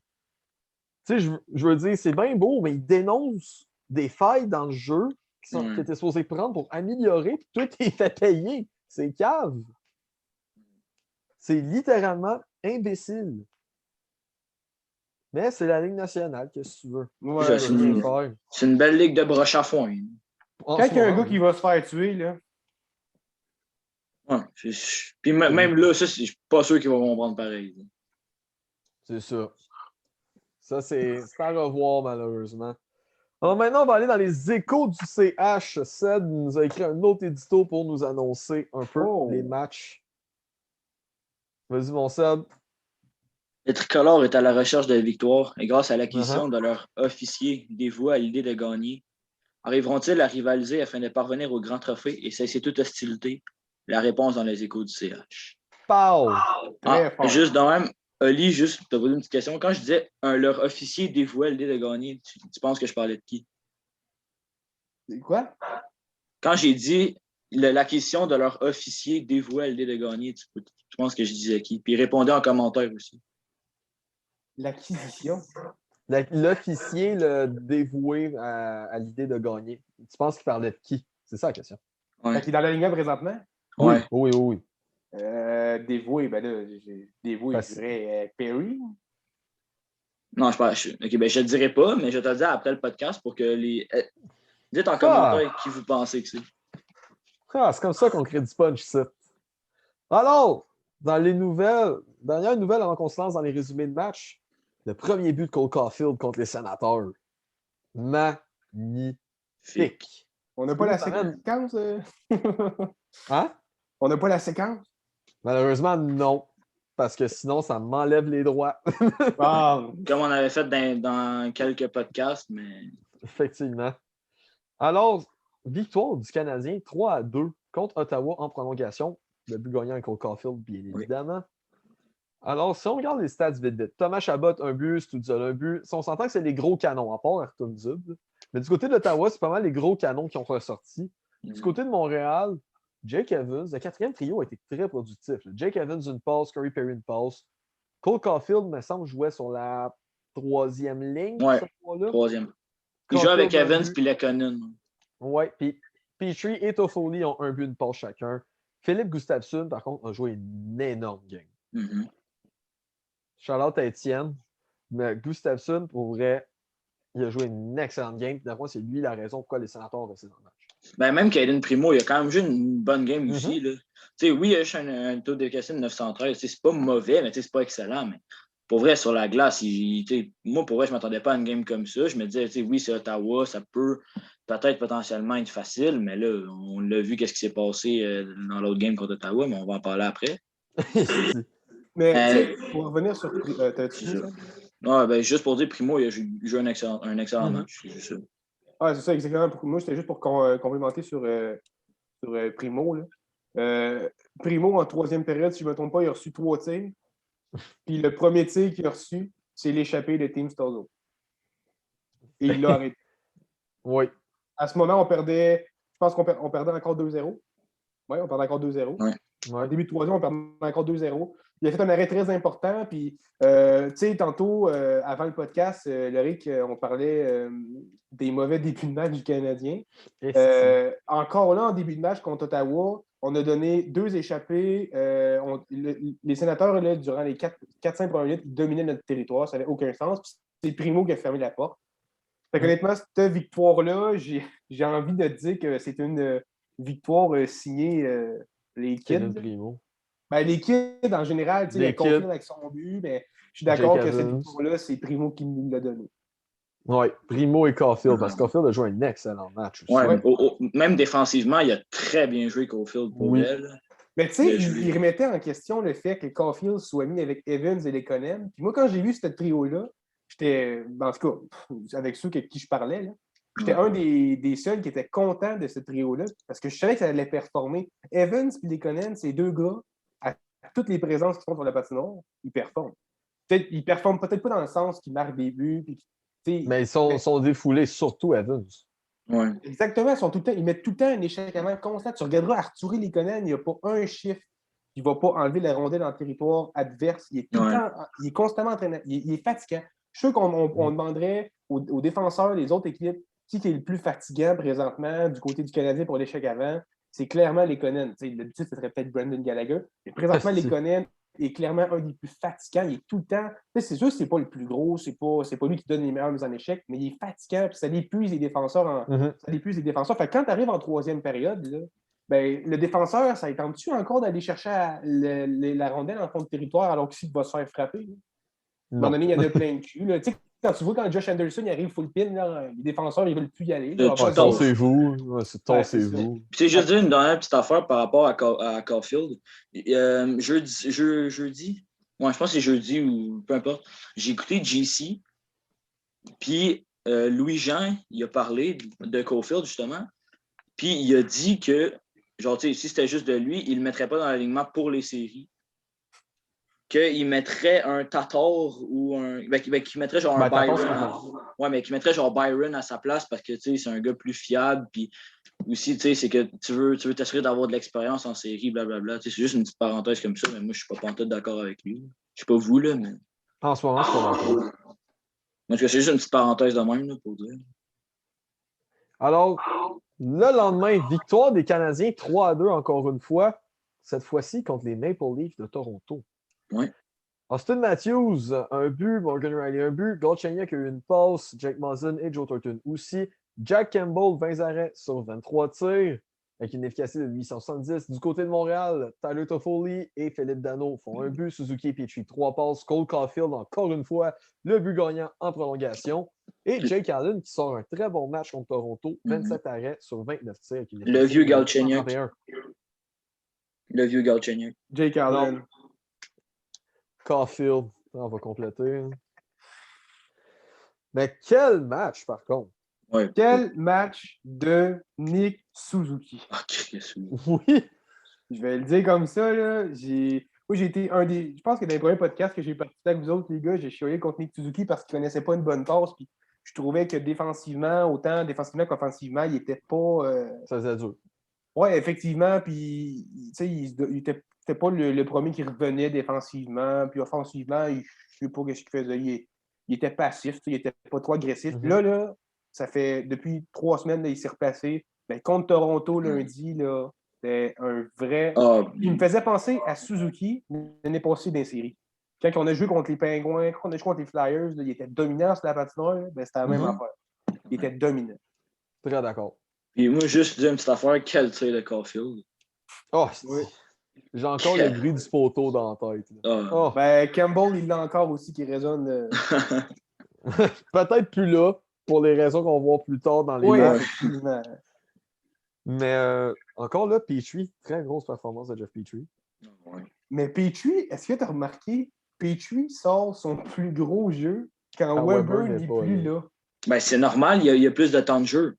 Tu sais, je veux dire, c'est bien beau, mais ils dénoncent des failles dans le jeu que tu es supposé prendre pour améliorer, puis toi, tu es fait payer. C'est cave. C'est littéralement imbécile. Mais c'est la Ligue nationale, qu'est-ce que tu veux? Ouais, c'est une belle ligue de broche à foin. Quand il y a un gars qui va se faire tuer, là. Ouais, puis même là, ça, je suis pas sûr qu'ils vont comprendre pareil. Là. C'est ça. Ça, c'est à revoir, malheureusement. Alors maintenant, on va aller dans les échos du CH. Sed nous a écrit un autre édito pour nous annoncer un peu les matchs. Vas-y, mon Seb. Le tricolore est à la recherche de la victoire et grâce à l'acquisition de leur officier dévoué à l'idée de gagner, arriveront-ils à rivaliser afin de parvenir au grand trophée et cesser toute hostilité? La réponse dans les échos du CH. Pow! Juste de même, Oli, juste te poser une petite question. Quand je disais leur officier dévoué à l'idée de gagner, tu penses que je parlais de qui? Quoi? Quand j'ai dit l'acquisition de leur officier dévoué à l'idée de gagner, tu penses que je disais qui? Puis répondez en commentaire aussi. L'acquisition? L'officier dévoué à l'idée de gagner. Tu penses qu'il parlait de qui? C'est ça la question. Ouais. Qui est dans la ligne présentement? Oui, oui. Dévoué, ben là, dévoué, je dirais Perry. Non, je ne le dirai pas, mais je te le dis après le podcast pour que les. Dites en commentaire qui vous pensez que c'est. C'est comme ça qu'on crée du punch, ça. Alors, dans les nouvelles, dernière nouvelle avant qu'on se lance dans les résumés de match, le premier but de Cole Caulfield contre les Sénateurs. Magnifique. On n'a pas la séquence? Hein? On n'a pas la séquence? Malheureusement, non. parce que sinon, ça m'enlève les droits. Ah, Comme on avait fait dans quelques podcasts, mais Effectivement. Alors, victoire du Canadien 3-2 contre Ottawa en prolongation. Le but gagnant avec Cole Caulfield, bien évidemment. Alors, si on regarde les stats vite, Thomas Chabot, un but, Stützle, un but. Si on s'entend que c'est les gros canons, à part Artem Zub. Mais du côté de l'Ottawa, c'est pas mal les gros canons qui ont ressorti. Du côté de Montréal, Jake Evans, le quatrième trio a été très productif. Jake Evans, une passe, Corey Perry, une passe. Cole Caulfield, me semble, jouait sur la troisième ligne. Ouais, ce fois-là. troisième. Il joue avec Evans puis Lekonen. Oui, puis Petrie et Toffoli ont un but, une passe chacun. Philippe Gustafsson, par contre, a joué une énorme game. Mm-hmm. Shout-out à Étienne. Mais Gustafsson, pour vrai, il a joué une excellente game. D'après moi, c'est lui la raison pourquoi les Sénateurs ont resté dans le match. Ben, même Caden Primo, il a quand même joué une bonne game aussi. Là. Oui, il a juste un taux d'efficacité de 913. C'est pas mauvais, mais c'est pas excellent. Mais pour vrai, sur la glace, moi, pour vrai, je ne m'attendais pas à une game comme ça. Je me disais, oui, c'est Ottawa, ça peut peut-être potentiellement être facile, mais là, on l'a vu qu'est-ce qui s'est passé dans l'autre game contre Ottawa, mais on va en parler après. mais pour revenir sur. T'as-tu dit ça? Ouais, ben, juste pour dire, Primo, il a joué un excellent match. C'est juste ça. Ah, c'est ça, exactement. Moi, c'était juste pour complémenter sur Primo. Là. Primo, en troisième période, si je ne me trompe pas, il a reçu 3 tirs. Puis le premier tir qu'il a reçu, c'est l'échappée de Tim Stolzo. Et il l'a arrêté. Oui. À ce moment, on perdait, je pense qu'on perdait encore 2-0. Oui, on perdait encore 2-0. Ouais. Au début de troisième, on perdait encore 2-0. Il a fait un arrêt très important. Puis, tu sais, tantôt, avant le podcast, Loric, on parlait des mauvais débuts de match du Canadien. Encore là, en début de match contre Ottawa, on a donné 2 échappées. Les Sénateurs, là, durant les 4-5 premières minutes, ils dominaient notre territoire. Ça n'avait aucun sens. Puis c'est Primo qui a fermé la porte. Fait qu'honnêtement, cette victoire-là, j'ai envie de dire que c'est une victoire signée les kids. Ben, les kids, en général, il y a Caulfield avec son but, mais je suis d'accord que cette victoire-là, c'est Primo qui nous l'a donné. Oui, Primo et Caulfield, parce que Caulfield a joué un excellent match aussi. Ouais. Même défensivement, il a très bien joué Caulfield pour elle. Mais tu sais, il remettait en question le fait que Caulfield soit mis avec Evans et Lekonen. Puis moi, quand j'ai vu ce trio-là, j'étais, en tout cas, avec ceux avec qui je parlais, là, j'étais un des seuls qui était content de ce trio-là parce que je savais que ça allait performer. Evans et Lekonen, ces 2 gars, à toutes les présences qu'ils font sur la patinoire, ils performent. Ils performent peut-être pas dans le sens qu'ils marquent des buts. Mais ils sont défoulés, surtout Evans. Ouais. Exactement, ils mettent tout le temps un échec avant constant. Tu regarderas Arturi Lekonen, il n'y a pas un chiffre qui ne va pas enlever la rondelle dans le territoire adverse. Il est tout le temps, il est constamment entraîné. Il est fatigant. Je suis sûr qu'on demanderait aux défenseurs des autres équipes qui est le plus fatigant présentement du côté du Canadien pour l'échec avant. C'est clairement Lekonen. D'habitude, ce serait peut-être Brendan Gallagher. Mais présentement, Lekonen est clairement un des plus fatigants. Il est tout le temps. C'est sûr que c'est pas le plus gros, c'est pas lui qui donne les meilleures mises en échec, mais il est fatigant, puis ça l'épuise les défenseurs. Ça l'épuise les défenseurs. Fait que quand tu arrives en troisième période, là, ben, le défenseur, ça tente-tu encore d'aller chercher la rondelle en fond de territoire alors qu'il va se faire frapper? Là? À un moment donné, il y en a plein de cul. Quand tu vois quand Josh Anderson il arrive full pin, là, les défenseurs ils veulent plus y aller. Tassez-vous. Tassez-vous. C'est juste une dernière petite affaire par rapport à Caulfield. Jeudi, ouais, je pense que c'est jeudi ou peu importe. J'ai écouté JC, puis Louis-Jean, il a parlé de Caulfield justement, puis il a dit que, genre, si c'était juste de lui, il ne le mettrait pas dans l'alignement pour les séries. Qu'il mettrait un Tatar ou un. Qu'il mettrait genre un Byron. Ouais, mais qu'il mettrait genre Byron à sa place parce que c'est un gars plus fiable. Puis aussi, c'est que tu veux t'assurer d'avoir de l'expérience en série, blablabla. C'est juste une petite parenthèse comme ça, mais moi, je suis pas pantoute d'accord avec lui. Je sais pas vous, là, mais. En ce moment, je suis pas d'accord. En tout cas, c'est juste une petite parenthèse de même, là, pour dire. Alors, le lendemain, victoire des Canadiens 3-2 encore une fois. Cette fois-ci contre les Maple Leafs de Toronto. Ouais. Austin Matthews, un but. Morgan Riley, un but. Galchenyuk a eu une passe. Jake Muzzin et Joe Thornton aussi. Jack Campbell, 20 arrêts sur 23 tirs, avec une efficacité de 870. Du côté de Montréal, Tyler Toffoli et Philippe Danault font un but. Suzuki et Petrie, 3 passes. Cole Caulfield, encore une fois, le but gagnant en prolongation. Et Jake Allen qui sort un très bon match contre Toronto. 27 arrêts sur 29 tirs. Avec une le vieux Galchenyuk. Jake Allen. Caulfield. On va compléter. Hein. Mais quel match, par contre. Ouais. Quel match de Nick Suzuki? Ah, qu'est-ce que Oui. Je vais le dire comme ça, là. Moi, j'ai été un des. Je pense que dans les premiers podcasts que j'ai participé avec vous autres, les gars, j'ai chialé contre Nick Suzuki parce qu'il ne connaissait pas une bonne passe. Puis je trouvais que défensivement, autant défensivement qu'offensivement, il n'était pas. Ça faisait dur. Oui, effectivement. Puis, tu sais, il était pas le premier qui revenait défensivement. Puis offensivement, je ne sais pas ce qu'il faisait. Il était passif, il n'était pas trop agressif. Mm-hmm. Là, ça fait depuis 3 semaines, là, il s'est replacé. Mais contre Toronto lundi, là, c'était un vrai. Ah, Il me faisait penser à Suzuki l'année passée dans les séries. Quand on a joué contre les Pingouins, quand on a joué contre les Flyers, là, il était dominant sur la patinoire, ben, c'était la même affaire. Il était dominant. Très d'accord. Puis moi, juste dire une petite affaire, quel tir de Caulfield. Oh, Oui. j'ai encore le bruit du poteau dans la tête. Ah. Oh. Ben, Campbell, il l'a encore aussi qui résonne. Peut-être plus là, pour les raisons qu'on va voir plus tard dans les Oui, matchs. effectivement. Mais encore là, Petrie, très grosse performance de Jeff Petrie. Ouais. Mais Petrie, est-ce que tu as remarqué, Petrie sort son plus gros jeu quand Quand Weber Weber n'est n'est pas plus là. là. Ben, c'est normal, il y a plus de temps de jeu.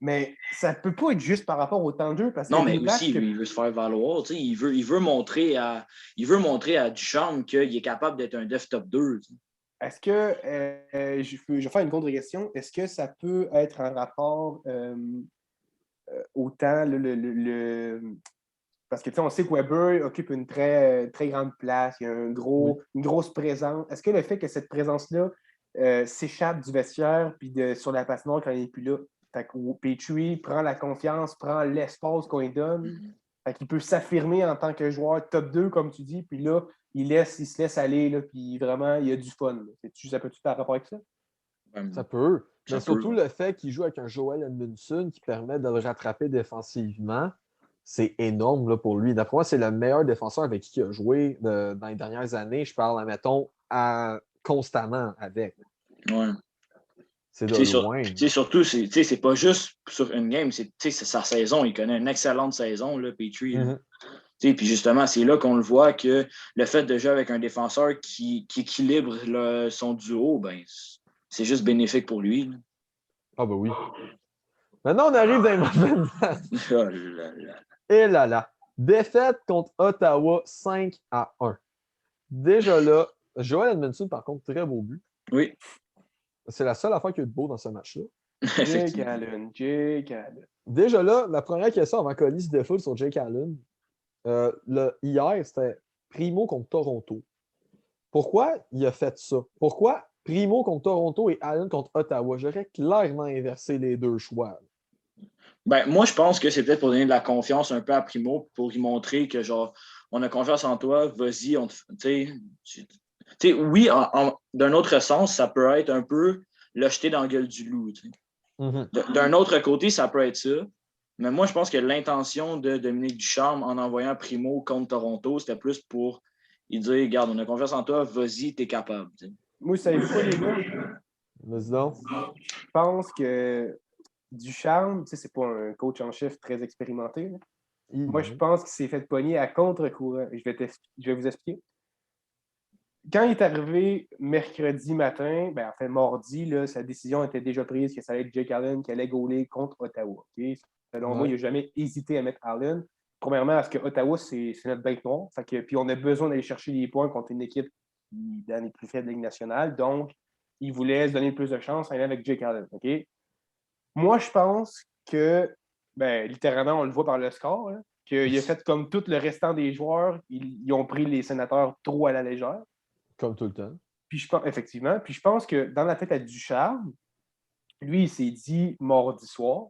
Mais ça ne peut pas être juste par rapport au temps de jeu parce qu'il y Non, a mais des matchs aussi, que... il veut se faire valoir. Tu sais, il veut montrer à Ducharme qu'il est capable d'être un def top 2. Tu sais. Est-ce que, je vais faire une contre-question, est-ce que ça peut être en rapport au temps, parce que tu sais, on sait que Weber occupe une très, très grande place, il y a une grosse présence. Est-ce que le fait que cette présence-là s'échappe du vestiaire puis sur la patinoire quand il n'est plus là, fait que Petrie prend la confiance, prend l'espace qu'on lui donne, fait qu'il peut s'affirmer en tant que joueur top 2, comme tu dis, puis là, il se laisse aller, là, puis vraiment, il a du fun. Ça peut-tu faire rapport avec ça? Ça peut. Ça Mais surtout peut. le fait qu'il joue avec un Joel Edmundson qui permet de le rattraper défensivement, c'est énorme là, pour lui. D'après moi, c'est le meilleur défenseur avec qui il a joué dans les dernières années. Je parle, admettons, constamment avec. Ouais. C'est de loin. Surtout, c'est pas juste sur une game, c'est sa saison. Il connaît une excellente saison, là, Petrie. Mm-hmm. Puis justement, c'est là qu'on le voit que le fait de jouer avec un défenseur qui équilibre son duo, ben, c'est juste bénéfique pour lui. Là. Ah ben oui. Maintenant, on arrive dans les mauvais matchs. Oh là là. Et là. Défaite contre Ottawa 5-1. Déjà là, Joel Edmundson, par contre, très beau but. Oui. C'est la seule affaire qu'il y a de beau dans ce match-là. Jake Allen. Déjà là, la première question avant qu'Oli se défoule sur Jake Allen, hier, c'était Primo contre Toronto. Pourquoi il a fait ça? Pourquoi Primo contre Toronto et Allen contre Ottawa? J'aurais clairement inversé les deux choix. Ben, moi, je pense que c'est peut-être pour donner de la confiance un peu à Primo, pour lui montrer que, genre, on a confiance en toi, vas-y, oui, d'un autre sens, ça peut être un peu le jeter dans la gueule du loup. Mm-hmm. D'un autre côté, ça peut être ça. Mais moi, je pense que l'intention de Dominique Ducharme en envoyant Primo contre Toronto, c'était plus pour lui dire, regarde, on a confiance en toi, vas-y, t'es capable. T'sais. Moi, savez-vous quoi, les gars? Vas-y donc. Je pense que Ducharme, c'est pas un coach en chef très expérimenté. Moi, je pense qu'il s'est fait pogner à contre-courant. Je vais vous expliquer. Quand il est arrivé mercredi matin, en fait mardi, là, sa décision était déjà prise que ça allait être Jake Allen qui allait gauler contre Ottawa. Okay? Selon moi, il n'a jamais hésité à mettre Allen. Premièrement, parce que Ottawa, c'est notre bête noire. Puis on a besoin d'aller chercher des points contre une équipe dans les plus faibles ligues nationales. Donc, il voulait se donner plus de chance à aller avec Jake Allen. Okay? Moi, je pense que, littéralement, on le voit par le score, hein, qu'il a fait comme tout le restant des joueurs, ils ont pris les Sénateurs trop à la légère. Comme tout le temps. Puis effectivement. Puis je pense que dans la tête à Ducharme, lui, il s'est dit mardi soir,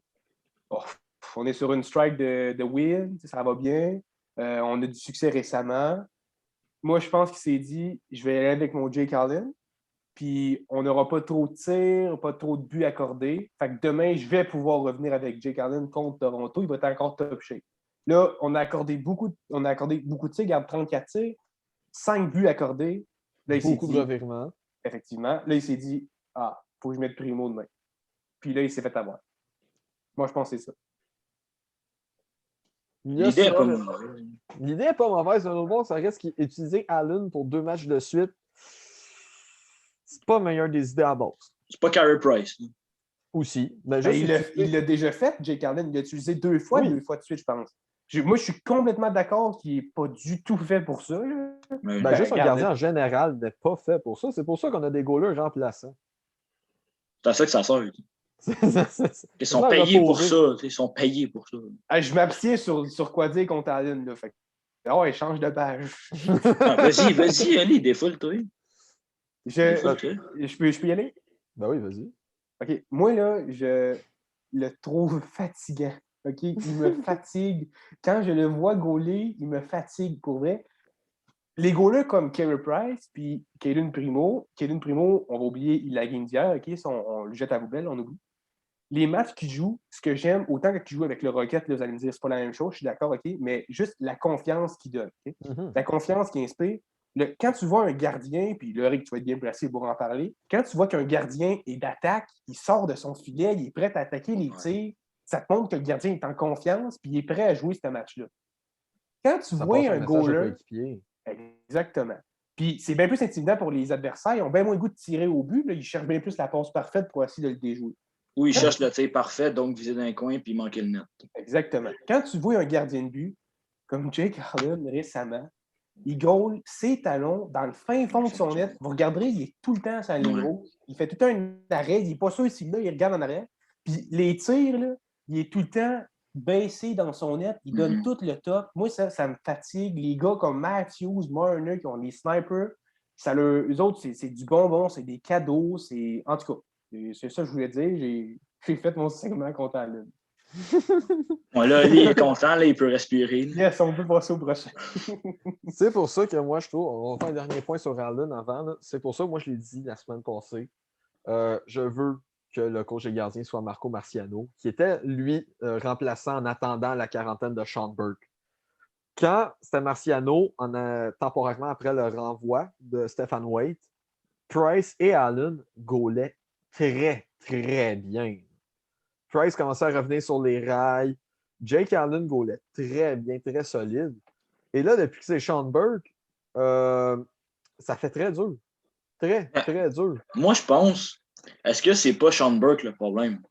on est sur une strike de win, ça va bien, on a du succès récemment. Moi, je pense qu'il s'est dit, je vais aller avec mon Jake Allen, puis on n'aura pas trop de tirs, pas trop de buts accordés. Fait que demain, je vais pouvoir revenir avec Jake Allen contre Toronto. Il va être encore top shape. Là, on a accordé beaucoup de tirs, garde 34 tirs, 5 buts accordés. Là, beaucoup de revirements. Effectivement. Là, il s'est dit, il faut que je mette Primo demain. Puis là, il s'est fait avoir. Moi, je pense que c'est ça. L'idée n'est pas mauvaise. L'idée n'est pas mauvaise, mais l'autre bord, ça reste qu'utiliser Allen pour 2 matchs de suite, c'est pas la meilleure des idées à base. C'est pas Carey Price. Aussi. Mais Ben, juste il l'a déjà fait, Jake Allen. Il l'a utilisé 2 fois, Oui. 2 fois de suite, je pense. Moi, je suis complètement d'accord qu'il n'est pas du tout fait pour ça. Là. Mais, Ben, juste un regarde, gardien en général n'est pas fait pour ça. C'est pour ça qu'on a des goalers remplaçants. c'est à ça que ça sert. Ils sont Ça, payés pour reposer. ça. Ils sont payés pour ça. Je m'abstiens sur quoi dire contre Allen. Là, fait que, oh, il change de page. Ah, vas-y, allez, défoule-toi. Défoule-toi. Je peux y aller? Ben oui, vas-y. OK. Moi, là, je le trouve fatigant. OK? Il me fatigue. Quand je le vois gauler, il me fatigue pour vrai. Les goalers comme Carey Price puis Caden Primo, on va oublier la game d'hier, OK? On le jette à la poubelle, on oublie. Les matchs qu'il joue, ce que j'aime, autant que tu joues avec le Rocket, là, vous allez me dire, c'est pas la même chose, je suis d'accord, OK? Mais juste la confiance qu'il donne, OK? La confiance qu'il inspire. Quand tu vois un gardien, puis là, Rick, tu vas être bien placé pour en parler, quand tu vois qu'un gardien est d'attaque, il sort de son filet, il est prêt à attaquer les tirs, ça te montre que le gardien est en confiance, puis il est prêt à jouer ce match-là. Quand tu Ça vois passe un goaler... coéquipier. Exactement. Puis c'est bien plus intimidant pour les adversaires. Ils ont bien moins le goût de tirer au but. Là, ils cherchent bien plus la passe parfaite pour essayer de le déjouer. Ou ils cherchent le tir parfait, donc viser dans un coin puis manquer le net. Exactement. Quand tu vois un gardien de but, comme Jake Allen récemment, il goal ses talons dans le fin fond de son net. Vous regarderez, il est tout le temps sur la ligne rouge. Il fait tout le temps un arrêt. Il n'est pas sûr s'il est là, il regarde en arrière. Puis les tirs, là, il est tout le temps baissé dans son net. Il donne tout le top. Moi, ça me fatigue. Les gars comme Matthews, Marner, qui ont les snipers, eux autres, c'est du bonbon, c'est des cadeaux. En tout cas, c'est ça que je voulais dire. J'ai fait mon segment contre Allen. Bon, là, lui, il est content, là, il peut respirer. Yes, on peut passer au prochain. C'est pour ça que moi, je trouve, on va faire un dernier point sur Allen avant. Là. C'est pour ça que moi, je l'ai dit la semaine passée. Je veux que le coach des gardiens soit Marco Marciano, qui était, lui, remplaçant en attendant la quarantaine de Sean Burke. Quand c'était Marciano, temporairement après le renvoi de Stephen Waite, Price et Allen goalaient très, très bien. Price commençait à revenir sur les rails. Jake Allen goalait très bien, très solide. Et là, depuis que c'est Sean Burke, ça fait très dur. Très, très dur. Moi, je pense, est-ce que c'est pas Sean Burke le problème?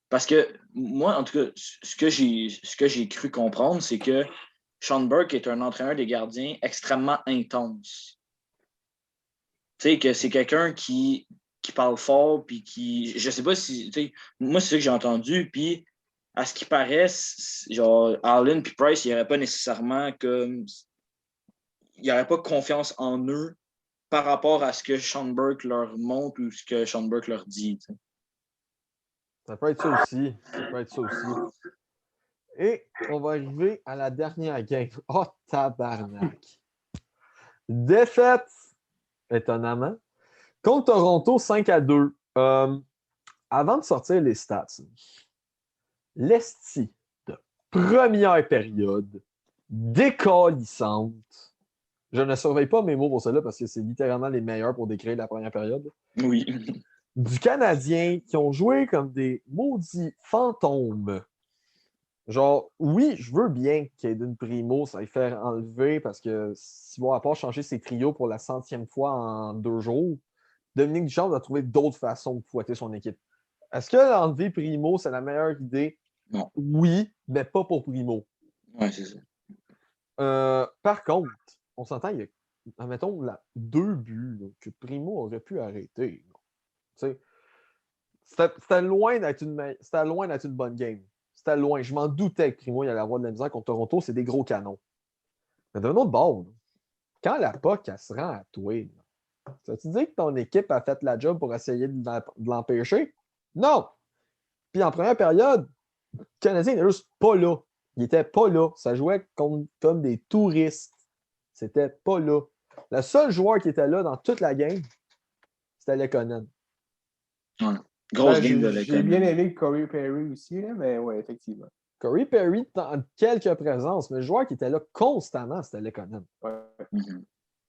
Parce que moi, en tout cas, ce que j'ai cru comprendre, c'est que Sean Burke est un entraîneur des gardiens extrêmement intense. Tu sais, que c'est quelqu'un qui parle fort, puis qui. Je sais pas si. Moi, c'est ça que j'ai entendu, puis à ce qui paraît, genre, Allen puis Price, il n'y aurait pas nécessairement comme. Il n'y aurait pas confiance en eux par rapport à ce que Sean Burke leur montre ou ce que Sean Burke leur dit. T'sais. Ça peut être ça aussi. Ça peut être ça aussi. Et on va arriver à la dernière game. Oh, tabarnak. Défaite, étonnamment, contre Toronto 5-2. Avant de sortir les stats, l'esti de première période décalissante. Je ne surveille pas mes mots pour cela parce que c'est littéralement les meilleurs pour décrire la première période. Oui. Du Canadien qui ont joué comme des maudits fantômes. Genre, oui, je veux bien qu'Aiden Primo, ça lui fait enlever parce que s'il va à part changer ses trios pour la 100e fois en 2 jours, Dominique Duchamp va trouver d'autres façons de fouetter son équipe. Est-ce que enlever Primo, c'est la meilleure idée? Non. Oui, mais pas pour Primo. Oui, c'est ça. Par contre, on s'entend, il y a, admettons, 2 buts que Primo aurait pu arrêter. C'était loin d'être une bonne game. C'était loin. Je m'en doutais que Primo il allait avoir de la misère contre Toronto. C'est des gros canons. Mais d'un autre bord, quand la POC elle se rend à toi, ça tu dis que ton équipe a fait la job pour essayer de l'empêcher? Non! Puis en première période, le Canadien n'était juste pas là. Il n'était pas là. Ça jouait comme des touristes. C'était pas là. Le seul joueur qui était là dans toute la game, c'était Lekonen. Ouais. Grosse game de Lekonen. J'ai bien aimé Corey Perry aussi, là, mais oui, effectivement. Corey Perry, dans quelques présences, mais le joueur qui était là constamment, c'était Lekonen. Ouais. Mm-hmm.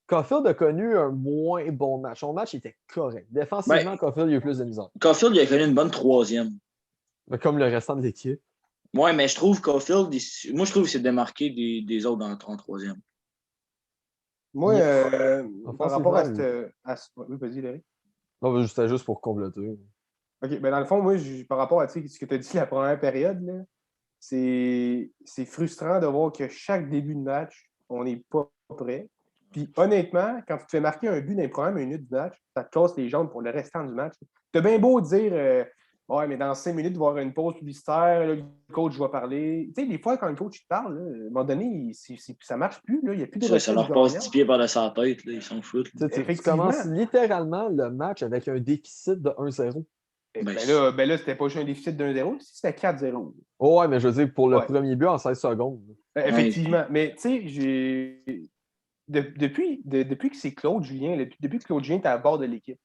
Caulfield a connu un moins bon match. Son match était correct. Défensivement, Caulfield a eu plus de misère. Caulfield, il a connu une bonne 3e. Mais comme le restant de l'équipe. Ouais, mais je trouve qu'Ofield, moi, je trouve qu'il s'est démarqué des autres en troisième. Moi, par rapport Offensivement, oui. Oui, vas-y, Larry. Non, c'était juste pour compléter. OK, ben dans le fond, moi, par rapport à ce que tu as dit la première période, là, c'est frustrant de voir que chaque début de match, on n'est pas prêt. Puis honnêtement, quand tu te fais marquer un but dans les premières minutes du match, ça te casse les jambes pour le restant du match. T'as bien beau dire ouais, mais dans 5 minutes, il va y avoir une pause publicitaire, là, le coach va parler. Tu sais, des fois, quand le coach te parle, là, à un moment donné, ça ne marche plus. Là, il n'y a plus de Ça recette leur passe gagnante. 10 pieds par-dessus la tête, là, ils s'en foutent. Tu commences littéralement le match avec un déficit de 1-0. Ben là, c'était pas juste un déficit de 1-0, c'était 4-0. Oh, ouais, mais je veux dire, pour le premier but en 16 secondes. Effectivement. Mais tu sais, depuis que c'est Claude Julien, depuis que Claude Julien est à bord de l'équipe,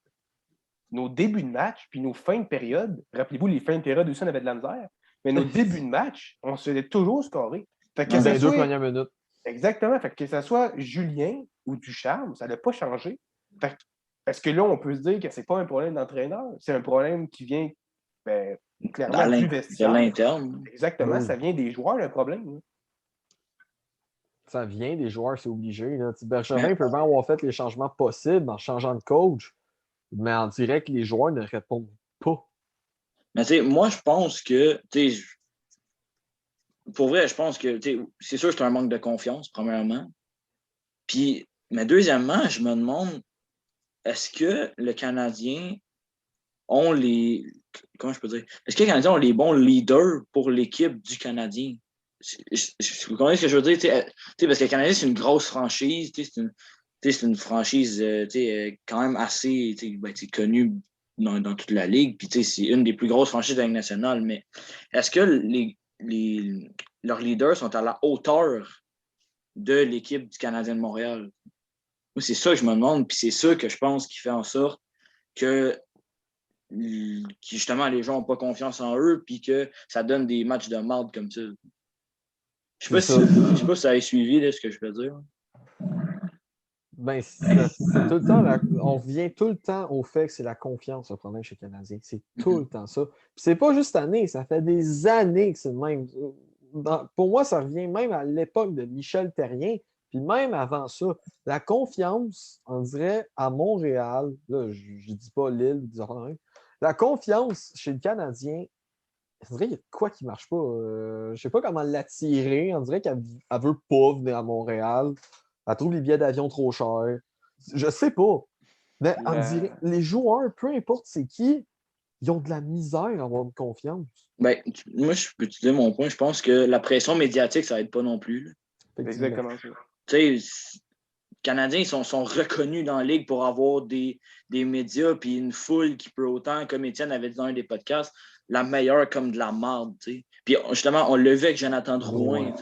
nos débuts de match, puis nos fins de période, rappelez-vous, les fins de période aussi, on avait de la misère, mais nos débuts de match, on se faisait toujours scorer. Fait que Dans les soit... 2 premières minutes. Exactement. Fait que ça soit Julien ou Ducharme, ça n'a pas changé. Fait que, est-ce que là, on peut se dire que c'est pas un problème d'entraîneur? C'est un problème qui vient clairement du vestiaire. De l'interne. Exactement, ça vient des joueurs, le problème. Là. Ça vient des joueurs, c'est obligé. Là. Bergevin peut bien avoir fait les changements possibles en changeant de coach, mais on dirait que les joueurs ne répondent pas. Mais tu sais, moi, je pense que, tu sais, pour vrai, je pense que, c'est sûr que c'est un manque de confiance, premièrement. Puis, mais deuxièmement, je me demande, est-ce que le Canadien ont les. Comment je peux dire? Est-ce que les Canadiens ont les bons leaders pour l'équipe du Canadien? Vous comprenez ce que je veux dire? Parce que le Canadien, c'est une grosse franchise. C'est une franchise quand même assez connue dans toute la ligue. Puis c'est une des plus grosses franchises de la Ligue nationale. Mais est-ce que leurs leaders sont à la hauteur de l'équipe du Canadien de Montréal? Moi, c'est ça que je me demande. Puis c'est ça que je pense qui fait en sorte que justement les gens n'ont pas confiance en eux puis que ça donne des matchs de marde comme ça. Je sais pas si ça a suivi là, ce que je veux dire. Ben, c'est tout le temps, on revient tout le temps au fait que c'est la confiance le problème chez les Canadiens. C'est tout le temps ça. Puis c'est pas juste cette année, ça fait des années que c'est le même. Pour moi, ça revient même à l'époque de Michel Therrien, puis même avant ça. La confiance, on dirait, à Montréal, là, je ne dis pas Lille, la confiance chez le Canadien, on dirait qu'il y a de quoi qui ne marche pas. Je ne sais pas comment l'attirer. On dirait qu'elle ne veut pas venir à Montréal. Elle trouve les billets d'avion trop chers. Je sais pas. Mais on dirait, les joueurs, peu importe c'est qui, ils ont de la misère à avoir de confiance. Ben, moi, je peux te dire mon point. Je pense que la pression médiatique, ça aide pas non plus. Exactement ça. Tu sais, les Canadiens sont reconnus dans la Ligue pour avoir des médias puis une foule qui peut autant, comme Étienne avait dit dans un des podcasts, la meilleure comme de la marde. Puis justement, on l'a vu avec Jonathan Drouin.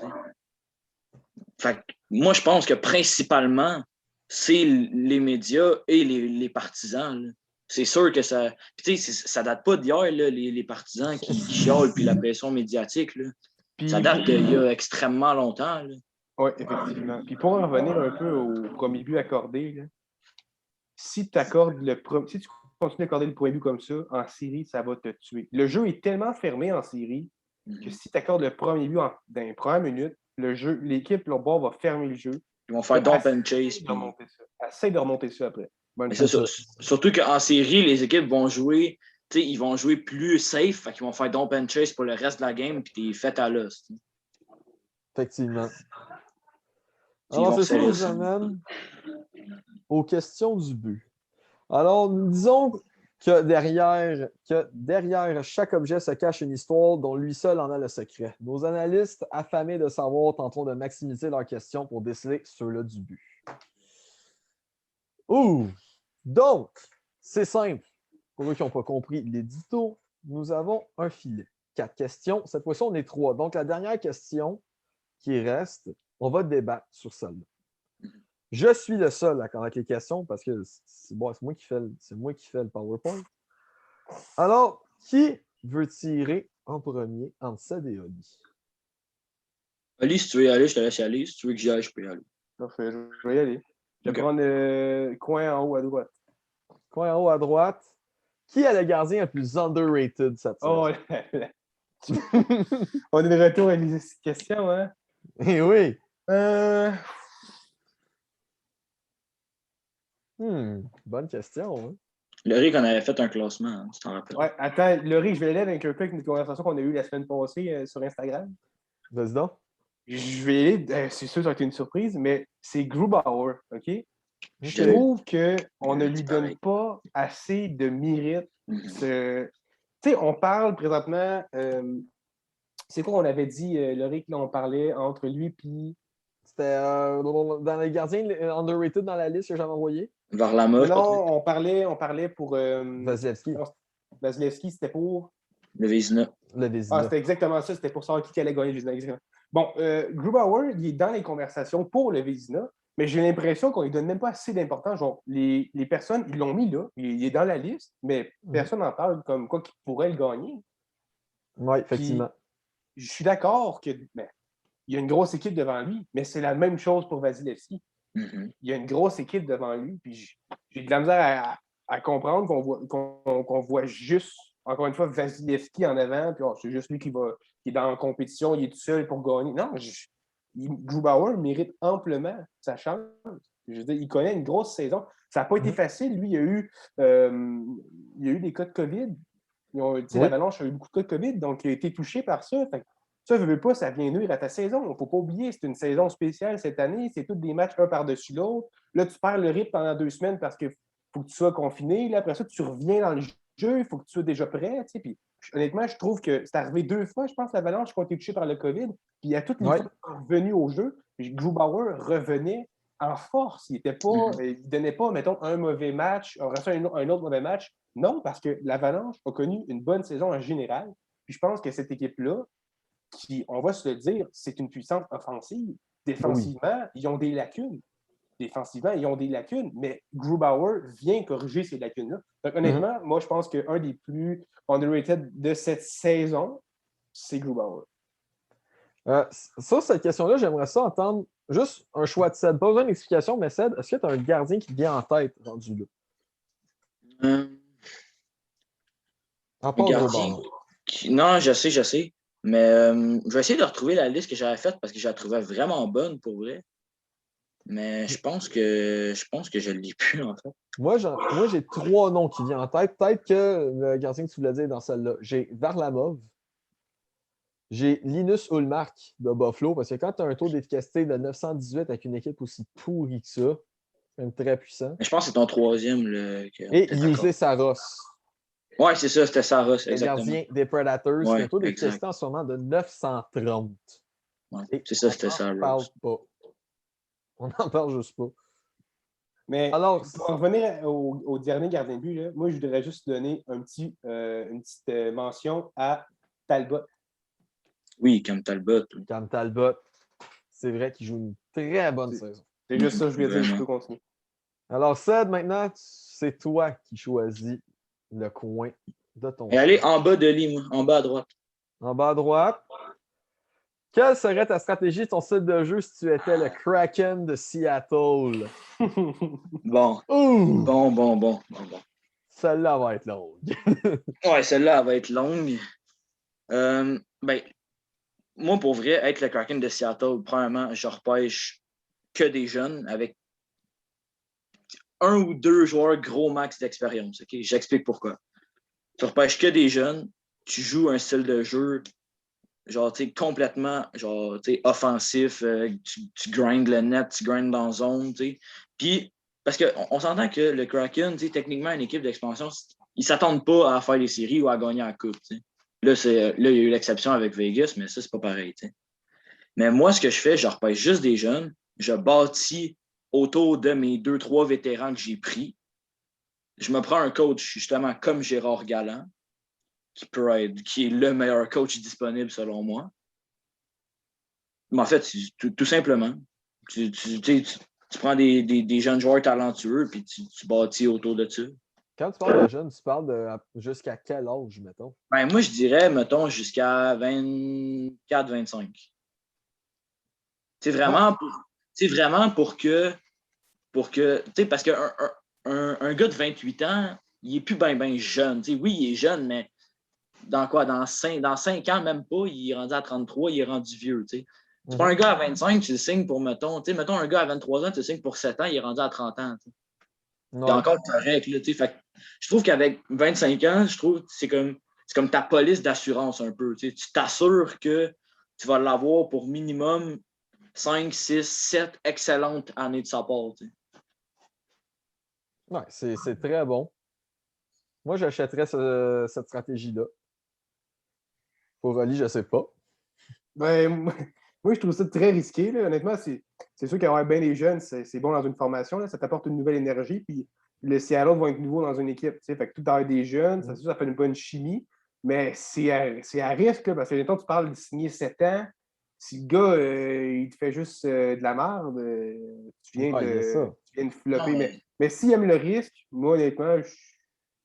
Fait que moi, je pense que principalement, c'est les médias et les partisans. Là. C'est sûr que ça. Puis, tu sais, ça date pas d'hier, là, les partisans qui chiolent puis la pression médiatique. Là. Puis, ça date d'il y a extrêmement longtemps. Oui, effectivement. Puis pour en revenir un peu au premier but accordé, là, si tu continues d'accorder le premier but comme ça, en série, ça va te tuer. Le jeu est tellement fermé en série que si tu accordes le premier but dans les premières minutes, l'équipe, leur bord, va fermer le jeu. Ils vont faire dump and chase. Essaye de remonter ça après. Surtout qu'en série, les équipes vont jouer, ils vont jouer plus safe, fait qu'ils vont faire dump and chase pour le reste de la game, puis t'es fait à l'os. Effectivement. Alors, c'est ça qui nous amène aux questions du but. Alors, disons que derrière chaque objet se cache une histoire dont lui seul en a le secret. Nos analystes, affamés de savoir, tenteront de maximiser leurs questions pour déceler ceux-là du but. Donc, c'est simple. Pour eux qui n'ont pas compris l'édito, nous avons un filet. 4 questions. Cette fois-ci, on est 3. Donc, la dernière question qui reste, on va débattre sur celle-là. Je suis le seul à connaître les questions parce que c'est moi qui fais le PowerPoint. Alors, qui veut tirer en premier entre Ced et Oli? Oli, si tu veux y aller, je te laisse y aller. Si tu veux que j'y aille, je peux y aller. Parfait, je vais y aller. Je vais prendre le coin en haut à droite. Coin en haut à droite. Qui est le gardien le plus underrated cette saison? On est de retour à les questions, hein? Eh oui. Bonne question. Hein? Le Rick, on avait fait un classement, hein, tu t'en rappelles. Ouais, attends, Laurie, je vais aller avec un peu avec une conversation qu'on a eue la semaine passée sur Instagram. Vas-y donc. Je vais aller, c'est sûr, ça a été une surprise, mais c'est Grubauer, OK? Je l'ai trouve qu'on ne lui C'est donne pareil. pas assez de mérite. Mhm. Tu sais, on parle présentement. C'est quoi on avait dit, Laurie, là, on parlait entre lui et. C'était dans les gardiens underrated dans la liste que j'avais envoyée. Varlamov, Non, on parlait pour. Vasilevski. Vasilevski, c'était pour. le Vézina. Le Ah, Vézina. c'était exactement ça. C'était pour savoir qui allait gagner le Vézina. Exactement. Bon, Grubauer, il est dans les conversations pour le Vézina, mais j'ai l'impression qu'on ne lui donne même pas assez d'importance. Genre, les personnes, ils l'ont mis là, il est dans la liste, mais personne n'en parle comme quoi qu'il pourrait le gagner. Oui, effectivement. Puis, je suis d'accord que ben, il y a une grosse équipe devant lui, mais c'est la même chose pour Vasilevski. Mhm. Il y a une grosse équipe devant lui, puis j'ai de la misère à comprendre qu'on voit juste, encore une fois, Vasilevski en avant, puis c'est juste lui qui est dans la compétition, il est tout seul pour gagner. Non, Grubauer mérite amplement sa chance. Je veux dire, il connaît une grosse saison. Ça n'a pas été facile. Lui, il y a eu des cas de COVID. L'Avalanche a eu beaucoup de cas de COVID, donc il a été touché par ça. Fait que ça, je veux pas, ça vient nuire à ta saison. Il ne faut pas oublier, c'est une saison spéciale cette année. C'est tous des matchs un par-dessus l'autre. Là, tu perds le rythme pendant 2 semaines parce qu'il faut que tu sois confiné. Là, après ça, tu reviens dans le jeu. Il faut que tu sois déjà prêt. Puis, honnêtement, je trouve que c'est arrivé 2 fois, je pense, l'Avalanche qui ont été touchés par le COVID. Puis, à toutes les fois qu'ils sont revenus au jeu, Grubauer revenait en force. Il ne donnait pas, mettons, un mauvais match, un autre mauvais match. Non, parce que l'Avalanche a connu une bonne saison en général. Puis je pense que cette équipe-là, qui, on va se le dire, c'est une puissance offensive. Défensivement, ils ont des lacunes. Mais Grubauer vient corriger ces lacunes-là. Donc, honnêtement, moi, je pense qu'un des plus underrated de cette saison, c'est Grubauer. Sur cette question-là, j'aimerais ça entendre juste un choix de Ced. Pas besoin d'explication, mais Ced, est-ce que tu as un gardien qui te vient en tête rendu là? En part gardien. Non, je sais. Mais je vais essayer de retrouver la liste que j'avais faite parce que je la trouvais vraiment bonne pour vrai. Mais je pense que je ne l'ai plus, en fait. Moi, j'ai 3 noms qui viennent en tête. Peut-être que le gardien que tu voulais dire dans celle-là. J'ai Varlamov. J'ai Linus Ullmark de Buffalo, parce que quand tu as un taux d'efficacité de 918 avec une équipe aussi pourrie que ça, c'est même très puissant. Mais je pense que c'est ton troisième. Et Jussi Saros. Ouais, c'est ça, c'était Saros, exactement. Le gardien des Predators, qui a un taux d'efficacité en ce moment de 930. Ouais, c'est ça, c'était Saros. On n'en parle juste pas. Mais alors, pour en revenir au dernier gardien de but, là, moi, je voudrais juste donner une petite mention à Talbot. Oui, Cam Talbot. Cam Talbot, c'est vrai qu'il joue une très bonne saison. C'est juste ça, je voulais dire, je peux continuer. Alors, Ced, maintenant, c'est toi qui choisis le coin de ton Et allez en bas de lit, moi, en bas à droite. En bas à droite. Quelle serait ta stratégie, ton style de jeu si tu étais le Kraken de Seattle? Bon. Celle-là va être longue. Ouais, celle-là va être longue. Moi, pour vrai, être le Kraken de Seattle, premièrement, je repêche que des jeunes avec 1 ou 2 joueurs gros max d'expérience. Okay? J'explique pourquoi. Tu repêches que des jeunes, tu joues un style de jeu genre, tu sais, complètement, genre, tu sais, offensif, tu grindes le net, tu grindes dans la zone, tu sais. Puis, parce qu'on s'entend que le Kraken, tu sais, techniquement, une équipe d'expansion, ils ne s'attendent pas à faire les séries ou à gagner la coupe, tu sais. Là, il y a eu l'exception avec Vegas, mais ça, c'est pas pareil, tu sais. Mais moi, ce que je fais, je repêche juste des jeunes, je bâtis autour de mes 2-3 vétérans que j'ai pris. Je me prends un coach, justement, comme Gérard Galland, qui est le meilleur coach disponible selon moi. Mais en fait, tout simplement, tu prends des jeunes joueurs talentueux puis tu bâtis autour de ça. Quand tu parles de jeunes, tu parles de jusqu'à quel âge, mettons? Ben, moi, je dirais, mettons, jusqu'à 24-25. C'est vraiment, pour que tu sais, parce qu'un gars de 28 ans, il n'est plus bien jeune. T'sais, oui, il est jeune, mais dans quoi? Dans 5 ans, même pas, il est rendu à 33, il est rendu vieux, tu sais. Tu Mhm. prends un gars à 25, tu le signes pour, mettons un gars à 23 ans, tu le signes pour 7 ans, il est rendu à 30 ans, tu sais. Ouais. C'est encore correct, là, tu sais. Fait que je trouve qu'avec 25 ans, je trouve que c'est comme ta police d'assurance un peu, tu sais. Tu t'assures que tu vas l'avoir pour minimum 5, 6, 7 excellentes années de sa part, tu sais. Ouais, c'est très bon. Moi, j'achèterais cette stratégie-là. Pour Oli, je ne sais pas. Ben, moi, je trouve ça très risqué. Là. Honnêtement, c'est sûr qu'avoir bien des jeunes, c'est bon dans une formation. Là. Ça t'apporte une nouvelle énergie. Puis le Seattle va être nouveau dans une équipe. Fait que tout avoir des jeunes, ça fait une bonne chimie. Mais c'est à risque, là, parce que maintenant, tu parles de signer 7 ans. Si le gars, il te fait juste de la merde, tu viens Ouais, il y a ça. de Non, flopper. Mais s'il aime le risque, moi, honnêtement,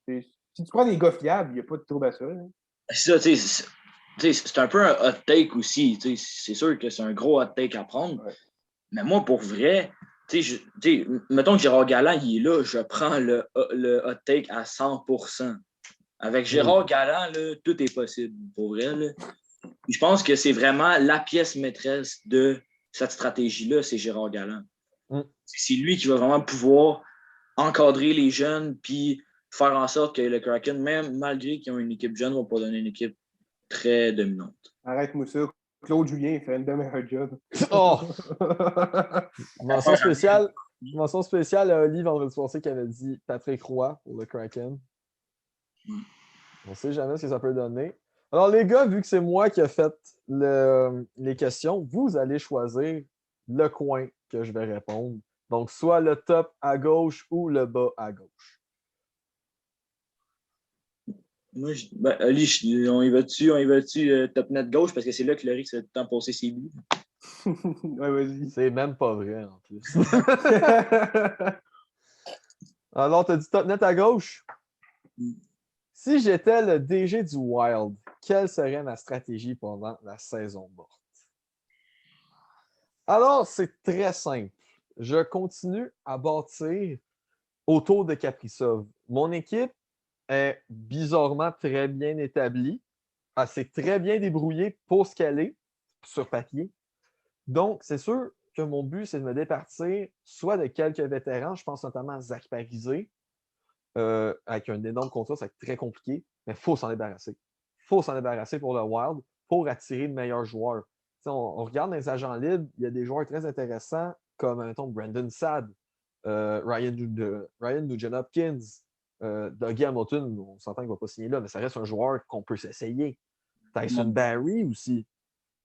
si tu prends des gars fiables, il n'y a pas de trouble à ça. Là. c'est ça, tu sais, c'est un peu un hot take aussi. Tu sais, c'est sûr que c'est un gros hot take à prendre. Ouais. Mais moi, pour vrai, tu sais, mettons que Gérard Galland, il est là, je prends le hot take à 100%. Avec Gérard Galland, là, tout est possible, pour vrai. Là. Puis je pense que c'est vraiment la pièce maîtresse de cette stratégie-là, c'est Gérard Galland. Mm. C'est lui qui va vraiment pouvoir encadrer les jeunes puis faire en sorte que le Kraken, même malgré qu'ils ont une équipe jeune, ne va pas donner une équipe très dominante. Arrête-moi ça. Claude Julien fait une meilleur job. Oh! Mention spéciale à Oli vendredi passé qui avait dit Patrick Roy pour le Kraken. On ne sait jamais ce que ça peut donner. Alors, les gars, vu que c'est moi qui ai fait les questions, vous allez choisir le coin que je vais répondre. Donc, soit le top à gauche ou le bas à gauche. Moi, Ali, on y va-tu top net gauche parce que c'est là que Loris a tout le temps passé ses buts. Ouais, vas-y. C'est même pas vrai, en plus. Alors, tu as dit top net à gauche? Si j'étais le DG du Wild, quelle serait ma stratégie pendant la saison morte? Alors, c'est très simple. Je continue à bâtir autour de Kaprizov. Mon équipe est bizarrement très bien établie. Elle s'est très bien débrouillée pour ce qu'elle est sur papier. Donc, c'est sûr que mon but, c'est de me départir soit de quelques vétérans, je pense notamment à Zach Parisé, avec un énorme contrat, ça va être très compliqué, mais il faut s'en débarrasser. Il faut s'en débarrasser pour le Wild pour attirer de meilleurs joueurs. On regarde dans les agents libres, il y a des joueurs très intéressants comme, mettons, Brandon Saad, Ryan Nugent-Hopkins, Dougie Hamilton, on s'entend qu'il ne va pas signer là, mais ça reste un joueur qu'on peut s'essayer. Tyson Barrie aussi.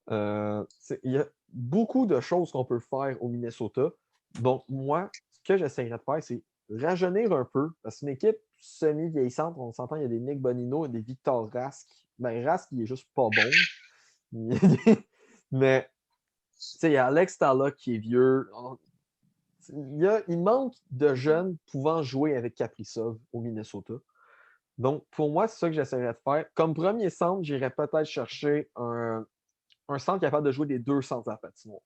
Il y a beaucoup de choses qu'on peut faire au Minnesota. Donc, moi, ce que j'essaierais de faire, c'est rajeunir un peu, parce qu'une équipe semi-vieillissante, on s'entend, il y a des Nick Bonino et des Victor Rask. Ben, Rask, il est juste pas bon. Mais, il y a Alex Tala qui est vieux. Il manque de jeunes pouvant jouer avec Kaprizov au Minnesota. Donc, pour moi, c'est ça que j'essaierais de faire. Comme premier centre, j'irais peut-être chercher un centre capable de jouer des deux centres à la patinoire.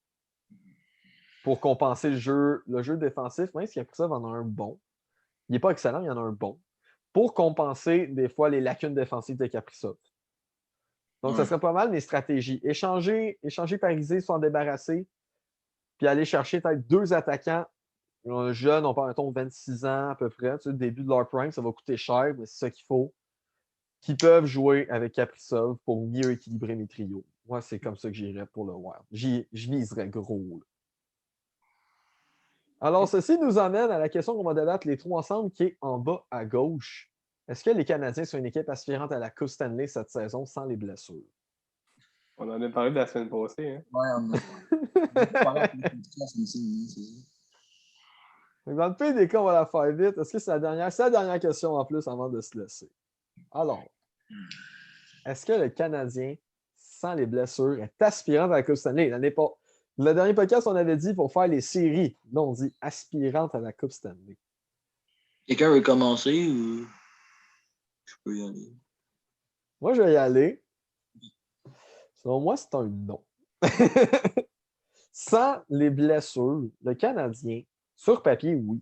Pour compenser le jeu défensif, même si Kaprizov en a un bon. Il n'est pas excellent, il y en a un bon. Pour compenser, des fois, les lacunes défensives de Kaprizov. Donc, ça serait pas mal mes stratégies. Échanger Parisé, s'en débarrasser, puis aller chercher peut-être deux attaquants. Un jeune, on parle, mettons, 26 ans à peu près. Tu sais, le début de leur prime, ça va coûter cher, mais c'est ça qu'il faut. Qui peuvent jouer avec Kaprizov pour mieux équilibrer mes trios. Moi, c'est comme ça que j'irais pour le Wild. Je miserais gros. Là. Alors, ceci nous amène à la question qu'on va débattre les trois ensemble, qui est en bas à gauche. Est-ce que les Canadiens sont une équipe aspirante à la Coupe Stanley cette saison sans les blessures? On en a parlé de la semaine passée. Hein? Ouais, on a parlé. Dans le PDK, on va la faire vite. Est-ce que c'est la dernière question en plus avant de se laisser? Alors, est-ce que le Canadien, sans les blessures, est aspirant à la Coupe Stanley? Le dernier podcast, on avait dit pour faire les séries. Là, on dit aspirante à la Coupe Stanley. Quelqu'un veut commencer ou je peux y aller? Moi, je vais y aller. Selon moi, c'est un non. Sans les blessures, le Canadien, sur papier, oui.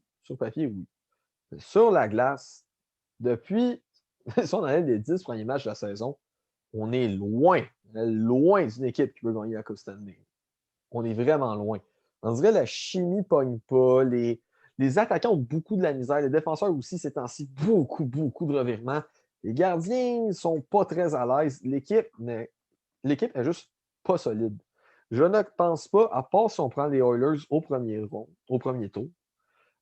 Sur la glace, depuis, si on enlève les 10 premiers matchs de la saison, on est loin d'une équipe qui peut gagner la Coupe Stanley. On est vraiment loin. On dirait que la chimie ne pogne pas. Les attaquants ont beaucoup de la misère. Les défenseurs aussi, ces temps-ci, beaucoup de revirements. Les gardiens ne sont pas très à l'aise. L'équipe est juste pas solide. Je ne pense pas, à part si on prend les Oilers au premier tour,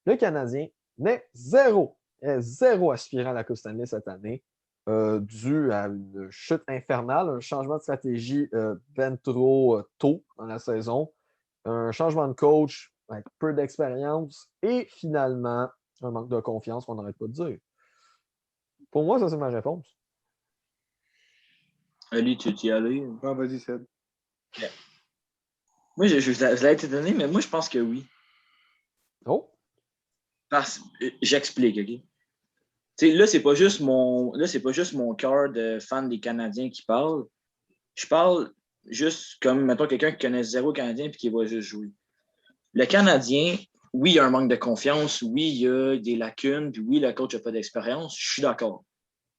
le Canadien n'est zéro aspirant à la Coupe Stanley cette année, dû à une chute infernale, un changement de stratégie ben trop tôt dans la saison, un changement de coach avec peu d'expérience et finalement un manque de confiance qu'on n'arrête pas de dire. Pour moi, ça, c'est ma réponse. Ali, tu y allais? Ah, vas-y, Seb. Yeah. Moi, je l'ai été donné, mais moi, je pense que oui. Oh! J'explique, OK? T'sais, là, c'est pas juste mon cœur de fan des Canadiens qui parle. Je parle juste comme, mettons, quelqu'un qui connaît zéro Canadien et qui va juste jouer. Le Canadien, oui, il y a un manque de confiance, oui, il y a des lacunes, puis oui, le coach n'a pas d'expérience, je suis d'accord.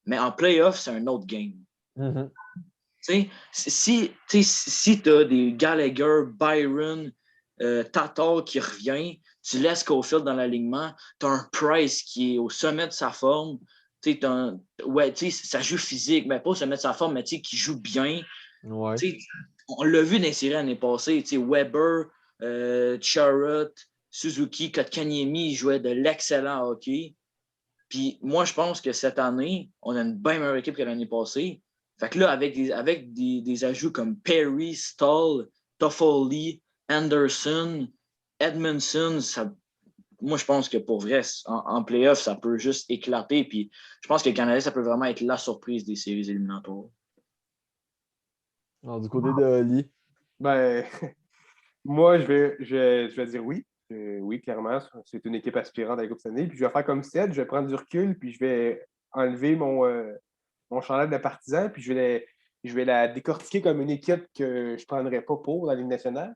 Mais en playoff, c'est un autre game. Mm-hmm. Si tu as des Gallagher, Byron, Tatar qui revient, tu laisses Caulfield dans l'alignement, tu as un Price qui est au sommet de sa forme, ça joue physique, mais pas au sommet de sa forme, mais qui joue bien. Ouais. On l'a vu dans les séries l'année passée, Weber, Charrot, Suzuki, Kotkaniemi, ils jouaient de l'excellent hockey. Puis moi, je pense que cette année, on a une bien meilleure équipe que l'année passée. Fait que là, avec des ajouts comme Perry, Stahl, Toffoli, Anderson, Edmondson, moi, je pense que pour vrai, en playoff, ça peut juste éclater. Puis je pense que le Canada, ça peut vraiment être la surprise des séries éliminatoires. Alors, du côté de Oli. Ben, moi, je vais dire oui. Oui, clairement, c'est une équipe aspirante à la Coupe Stanley. Puis je vais faire comme Seth, je vais prendre du recul, puis je vais enlever mon chandail de partisan, puis je vais la décortiquer comme une équipe que je ne prendrais pas pour la Ligue nationale.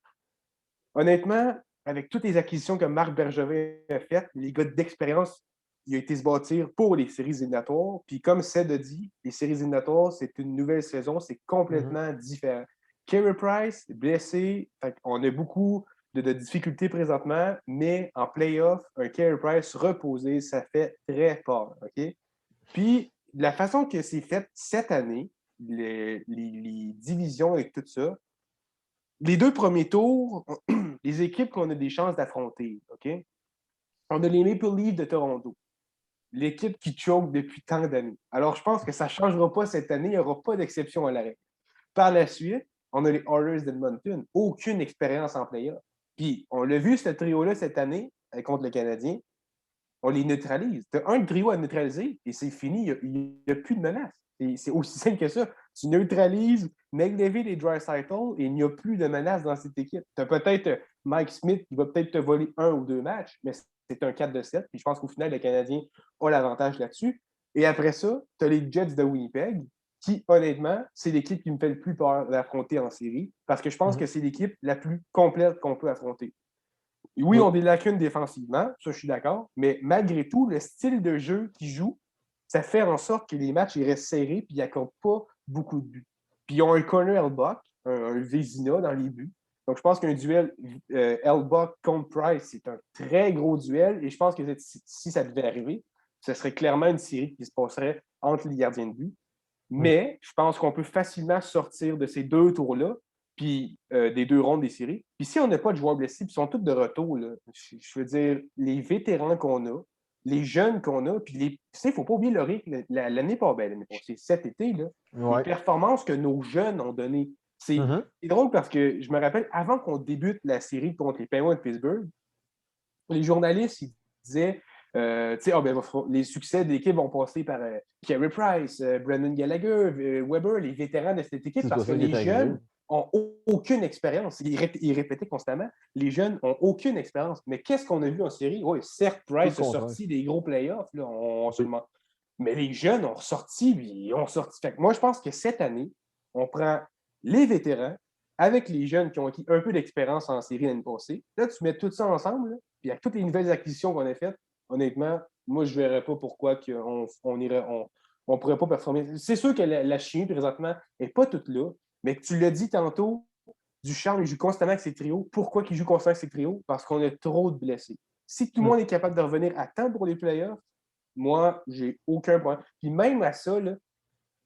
Honnêtement, avec toutes les acquisitions que Marc Bergevin a faites, les gars d'expérience, il a été se bâtir pour les séries éliminatoires. Puis comme Seth a dit, les séries éliminatoires, c'est une nouvelle saison, c'est complètement différent. Carey Price, blessé, on a beaucoup de difficultés présentement, mais en playoff, un Carey Price reposé, ça fait très peur. OK? Puis, la façon que c'est fait cette année, les divisions et tout ça, les deux premiers tours, les équipes qu'on a des chances d'affronter, OK? On a les Maple Leafs de Toronto, l'équipe qui choke depuis tant d'années. Alors, je pense que ça ne changera pas cette année, il n'y aura pas d'exception à la règle. Par la suite, on a les Oilers d'Edmonton, aucune expérience en playoff. Puis, on l'a vu, ce trio-là, cette année, contre le Canadien, on les neutralise. Tu as un trio à neutraliser et c'est fini, il n'y a plus de menace. C'est aussi simple que ça. Tu neutralises McDavid et Draisaitl et il n'y a plus de menace dans cette équipe. Tu as peut-être Mike Smith qui va peut-être te voler 1 ou 2 matchs, mais c'est un 4-7. Puis je pense qu'au final, le Canadien a l'avantage là-dessus. Et après ça, tu as les Jets de Winnipeg qui, honnêtement, c'est l'équipe qui me fait le plus peur d'affronter en série parce que je pense que c'est l'équipe la plus complète qu'on peut affronter. Oui, on a des lacunes défensivement, ça je suis d'accord, mais malgré tout, le style de jeu qu'ils jouent, ça fait en sorte que les matchs ils restent serrés et ils n'accordent pas beaucoup de buts. Puis ils ont un corner Hellbuck, un Vézina dans les buts. Donc je pense qu'un duel Hellbuck contre Price, c'est un très gros duel et je pense que si ça devait arriver, ce serait clairement une série qui se passerait entre les gardiens de but. Mais je pense qu'on peut facilement sortir de ces deux tours-là puis des deux rondes des séries. Puis si on n'a pas de joueurs blessés, puis ils sont tous de retour, là, je veux dire, les vétérans qu'on a, les jeunes qu'on a, puis il ne faut pas oublier le rythme. L'année passée, cet été, là, les performances que nos jeunes ont données. C'est drôle parce que je me rappelle, avant qu'on débute la série contre les Penguins de Pittsburgh, les journalistes, ils disaient les succès de l'équipe vont passer par Carey Price, Brendan Gallagher, Weber, les vétérans de cette équipe, parce que les jeunes n'ont aucune expérience. Ils répétaient constamment, les jeunes n'ont aucune expérience. Mais qu'est-ce qu'on a vu en série? Oui, certes, Price a sorti des gros playoffs, là, mais les jeunes ont ressorti, puis ont sorti. Fait que moi, je pense que cette année, on prend les vétérans avec les jeunes qui ont acquis un peu d'expérience en série l'année passée. Là, tu mets tout ça ensemble, là, puis avec toutes les nouvelles acquisitions qu'on a faites, honnêtement, moi, je ne verrais pas pourquoi on on ne pourrait pas performer. C'est sûr que la chimie, présentement, n'est pas toute là, mais tu l'as dit tantôt, Ducharme, il joue constamment avec ses trios. Pourquoi il joue constamment avec ses trios? Parce qu'on a trop de blessés. Si tout le monde est capable de revenir à temps pour les playoffs, moi, j'ai aucun problème. Puis même à ça, là,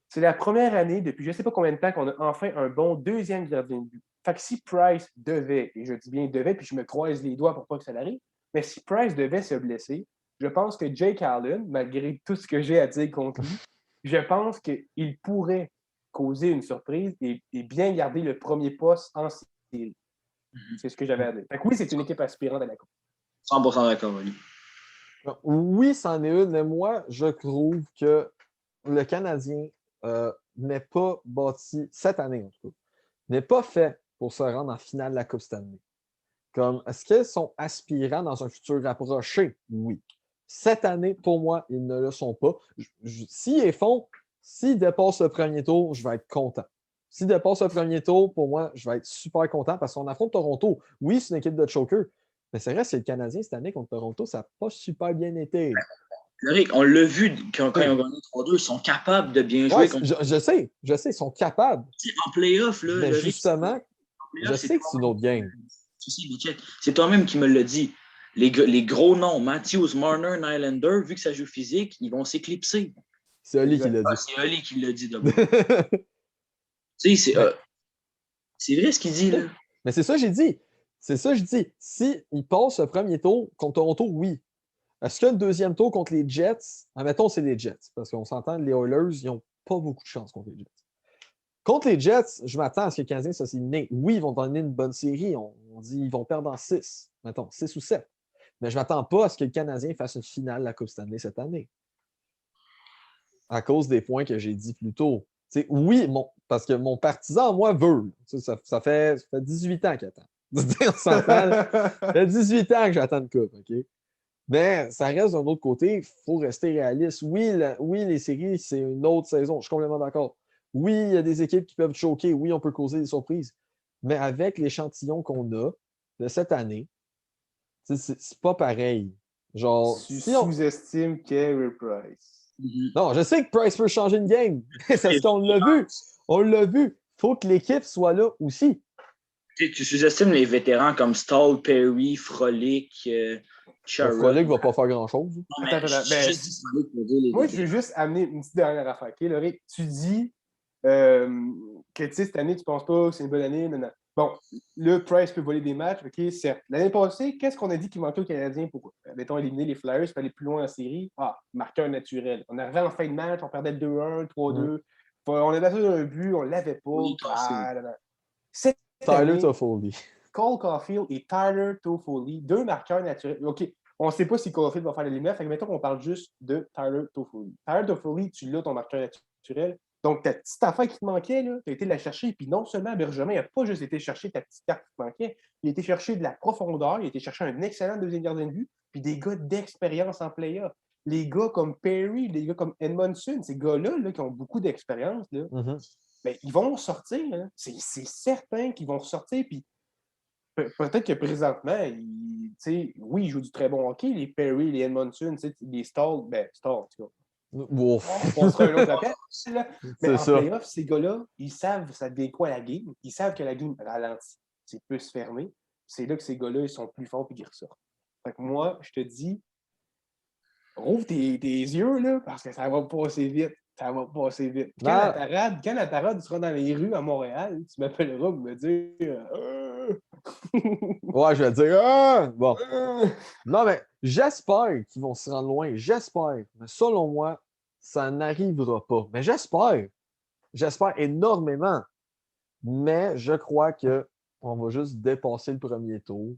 c'est la première année depuis je ne sais pas combien de temps qu'on a enfin un bon deuxième gardien de but. Fait que si Price devait, et je dis bien devait, puis je me croise les doigts pour pas que ça l'arrive, mais si Price devait se blesser, je pense que Jake Allen, malgré tout ce que j'ai à dire contre lui, je pense qu'il pourrait causer une surprise et bien garder le premier poste en série. C'est ce que j'avais à dire. Fait que oui, c'est une équipe aspirante à la Coupe. 100% d'accord, Oli. Oui, c'en est une, mais moi, je trouve que le Canadien n'est pas bâti, cette année en tout cas, n'est pas fait pour se rendre en finale de la Coupe Stanley. Comme, est-ce qu'ils sont aspirants dans un futur rapproché? Oui. Cette année, pour moi, ils ne le sont pas. S'ils les font, s'ils dépassent le premier tour, je vais être content. S'ils dépassent le premier tour, pour moi, je vais être super content parce qu'on affronte Toronto. Oui, c'est une équipe de choker, mais c'est vrai, c'est le Canadien cette année contre Toronto, ça n'a pas super bien été. Eric, on l'a vu quand ils ont gagné 3-2, ils sont capables de bien jouer. Ouais, je sais, ils sont capables. En playoff, là, mais justement, je sais que c'est une autre game. C'est toi-même qui me l'as dit. Les gros noms, Matthews, Marner, Nylander, vu que ça joue physique, ils vont s'éclipser. C'est Oli qui l'a dit. C'est Oli qui l'a dit d'abord. Tu sais, c'est vrai ce qu'il dit, là. Mais c'est ça que j'ai dit. C'est ça que je dis. S'ils passent le premier tour contre Toronto, oui. Est-ce que le deuxième tour contre les Jets, admettons, c'est les Jets, parce qu'on s'entend, les Oilers, ils n'ont pas beaucoup de chance contre les Jets. Contre les Jets, je m'attends à ce que les Canadiens soient éliminés. Oui, ils vont donner une bonne série. On dit qu'ils vont perdre en 6. Mettons, 6 ou 7. Mais je ne m'attends pas à ce que le Canadien fasse une finale de la Coupe Stanley cette année. À cause des points que j'ai dit plus tôt. T'sais, oui, parce que mon partisan, moi, veut. Ça fait 18 ans qu'il attend. On s'entend. Ça fait 18 ans que j'attends une coupe, OK? Mais ça reste d'un autre côté, il faut rester réaliste. Oui, les séries, c'est une autre saison. Je suis complètement d'accord. Oui, il y a des équipes qui peuvent choquer. Oui, on peut causer des surprises. Mais avec l'échantillon qu'on a de cette année, c'est pas pareil. Genre, Tu sous-estimes Carey Price. Non, je sais que Price peut changer une game. C'est ce qu'on l'a vu. On l'a vu. Il faut que l'équipe soit là aussi. Tu sous-estimes les vétérans comme Stahl, Perry, Frolic, Chara. Frolic ne va pas faire grand-chose. Moi, je veux juste amener une petite dernière affaire. Okay, Laurie? Tu dis que cette année, tu ne penses pas que c'est une bonne année. Non. Bon, le Price peut voler des matchs, OK, certes. L'année passée, qu'est-ce qu'on a dit qui manquait aux Canadiens pour, mettons, éliminer les Flyers pour aller plus loin en série? Ah, marqueur naturel. On arrivait en fin de match, on perdait 2-1, 3-2. On avait passé un but, on ne l'avait pas. Tyler Toffoli. Cole Caulfield et Tyler Toffoli, deux marqueurs naturels. OK, on ne sait pas si Caulfield va faire l'éliminaire, fait que mettons qu'on parle juste de Tyler Toffoli. Tyler Toffoli, tu l'as ton marqueur naturel. Donc, ta petite affaire qui te manquait, tu as été la chercher. Puis non seulement Bergevin n'a pas juste été chercher ta petite carte qui te manquait, il a été chercher de la profondeur, il a été chercher un excellent deuxième gardien de but, puis des gars d'expérience en play-off. Les gars comme Perry, les gars comme Edmondson, ces gars-là là, qui ont beaucoup d'expérience, ben, ils vont sortir. Hein. C'est certain qu'ils vont ressortir. Puis peut-être que présentement, oui, ils jouent du très bon hockey, les Perry, les Edmondson, les Stahl, en tout cas. Ouf. On sera un autre appel. Mais en ça. playoff, ces gars-là, ils savent ça devient quoi la game. Ils savent que la game ralentit. C'est plus fermé. C'est là que ces gars-là, ils sont plus forts et qu'ils ressortent. Fait que moi, je te dis, rouvre tes yeux, là, parce que ça va passer vite. Ça va passer vite. Quand la parade sera dans les rues à Montréal, tu m'appelleras pour me dire Ouais, je vais dire bon. Non, mais j'espère qu'ils vont se rendre loin. J'espère. Mais selon moi, ça n'arrivera pas. Mais j'espère. J'espère énormément. Mais je crois qu'on va juste dépasser le premier tour.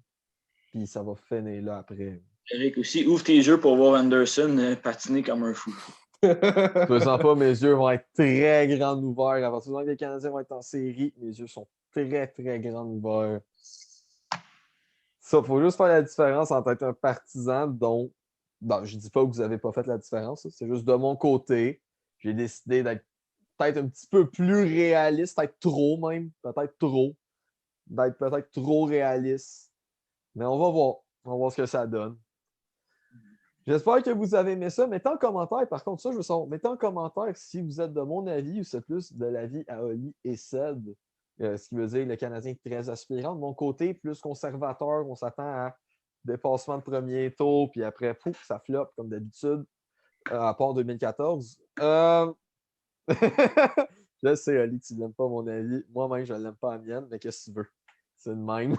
Puis ça va finir là après. Eric aussi, ouvre tes yeux pour voir Anderson patiner comme un fou. Faisant pas, mes yeux vont être très grands ouverts. À partir du moment que les Canadiens vont être en série, mes yeux sont très, très grands ouverts. Ça, il faut juste faire la différence entre être un partisan dont. Bon, je ne dis pas que vous n'avez pas fait la différence. C'est juste de mon côté, j'ai décidé d'être peut-être un petit peu plus réaliste, peut-être trop même, peut-être trop. D'être peut-être trop réaliste. Mais on va voir. On va voir ce que ça donne. J'espère que vous avez aimé ça. Mettez en commentaire, par contre, ça, je veux savoir. Mettez en commentaire si vous êtes de mon avis ou c'est plus de l'avis à Oli et Ced. Ce qui veut dire le Canadien est très aspirant. De mon côté, plus conservateur, on s'attend à dépassement de premier tour, puis après, pouf, ça floppe comme d'habitude, à part 2014. Je sais, Oli, tu n'aimes pas mon avis. Moi-même, je ne l'aime pas la mienne, mais qu'est-ce que tu veux? C'est le même.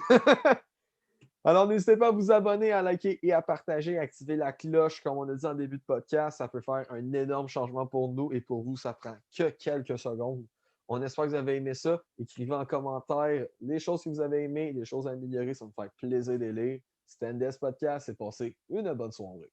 Alors, n'hésitez pas à vous abonner, à liker et à partager, à activer la cloche, comme on a dit en début de podcast. Ça peut faire un énorme changement pour nous et pour vous, ça prend que quelques secondes. On espère que vous avez aimé ça. Écrivez en commentaire les choses que vous avez aimées, les choses à améliorer. Ça me fait plaisir de lire. C'était NDS Podcast et passez une bonne soirée.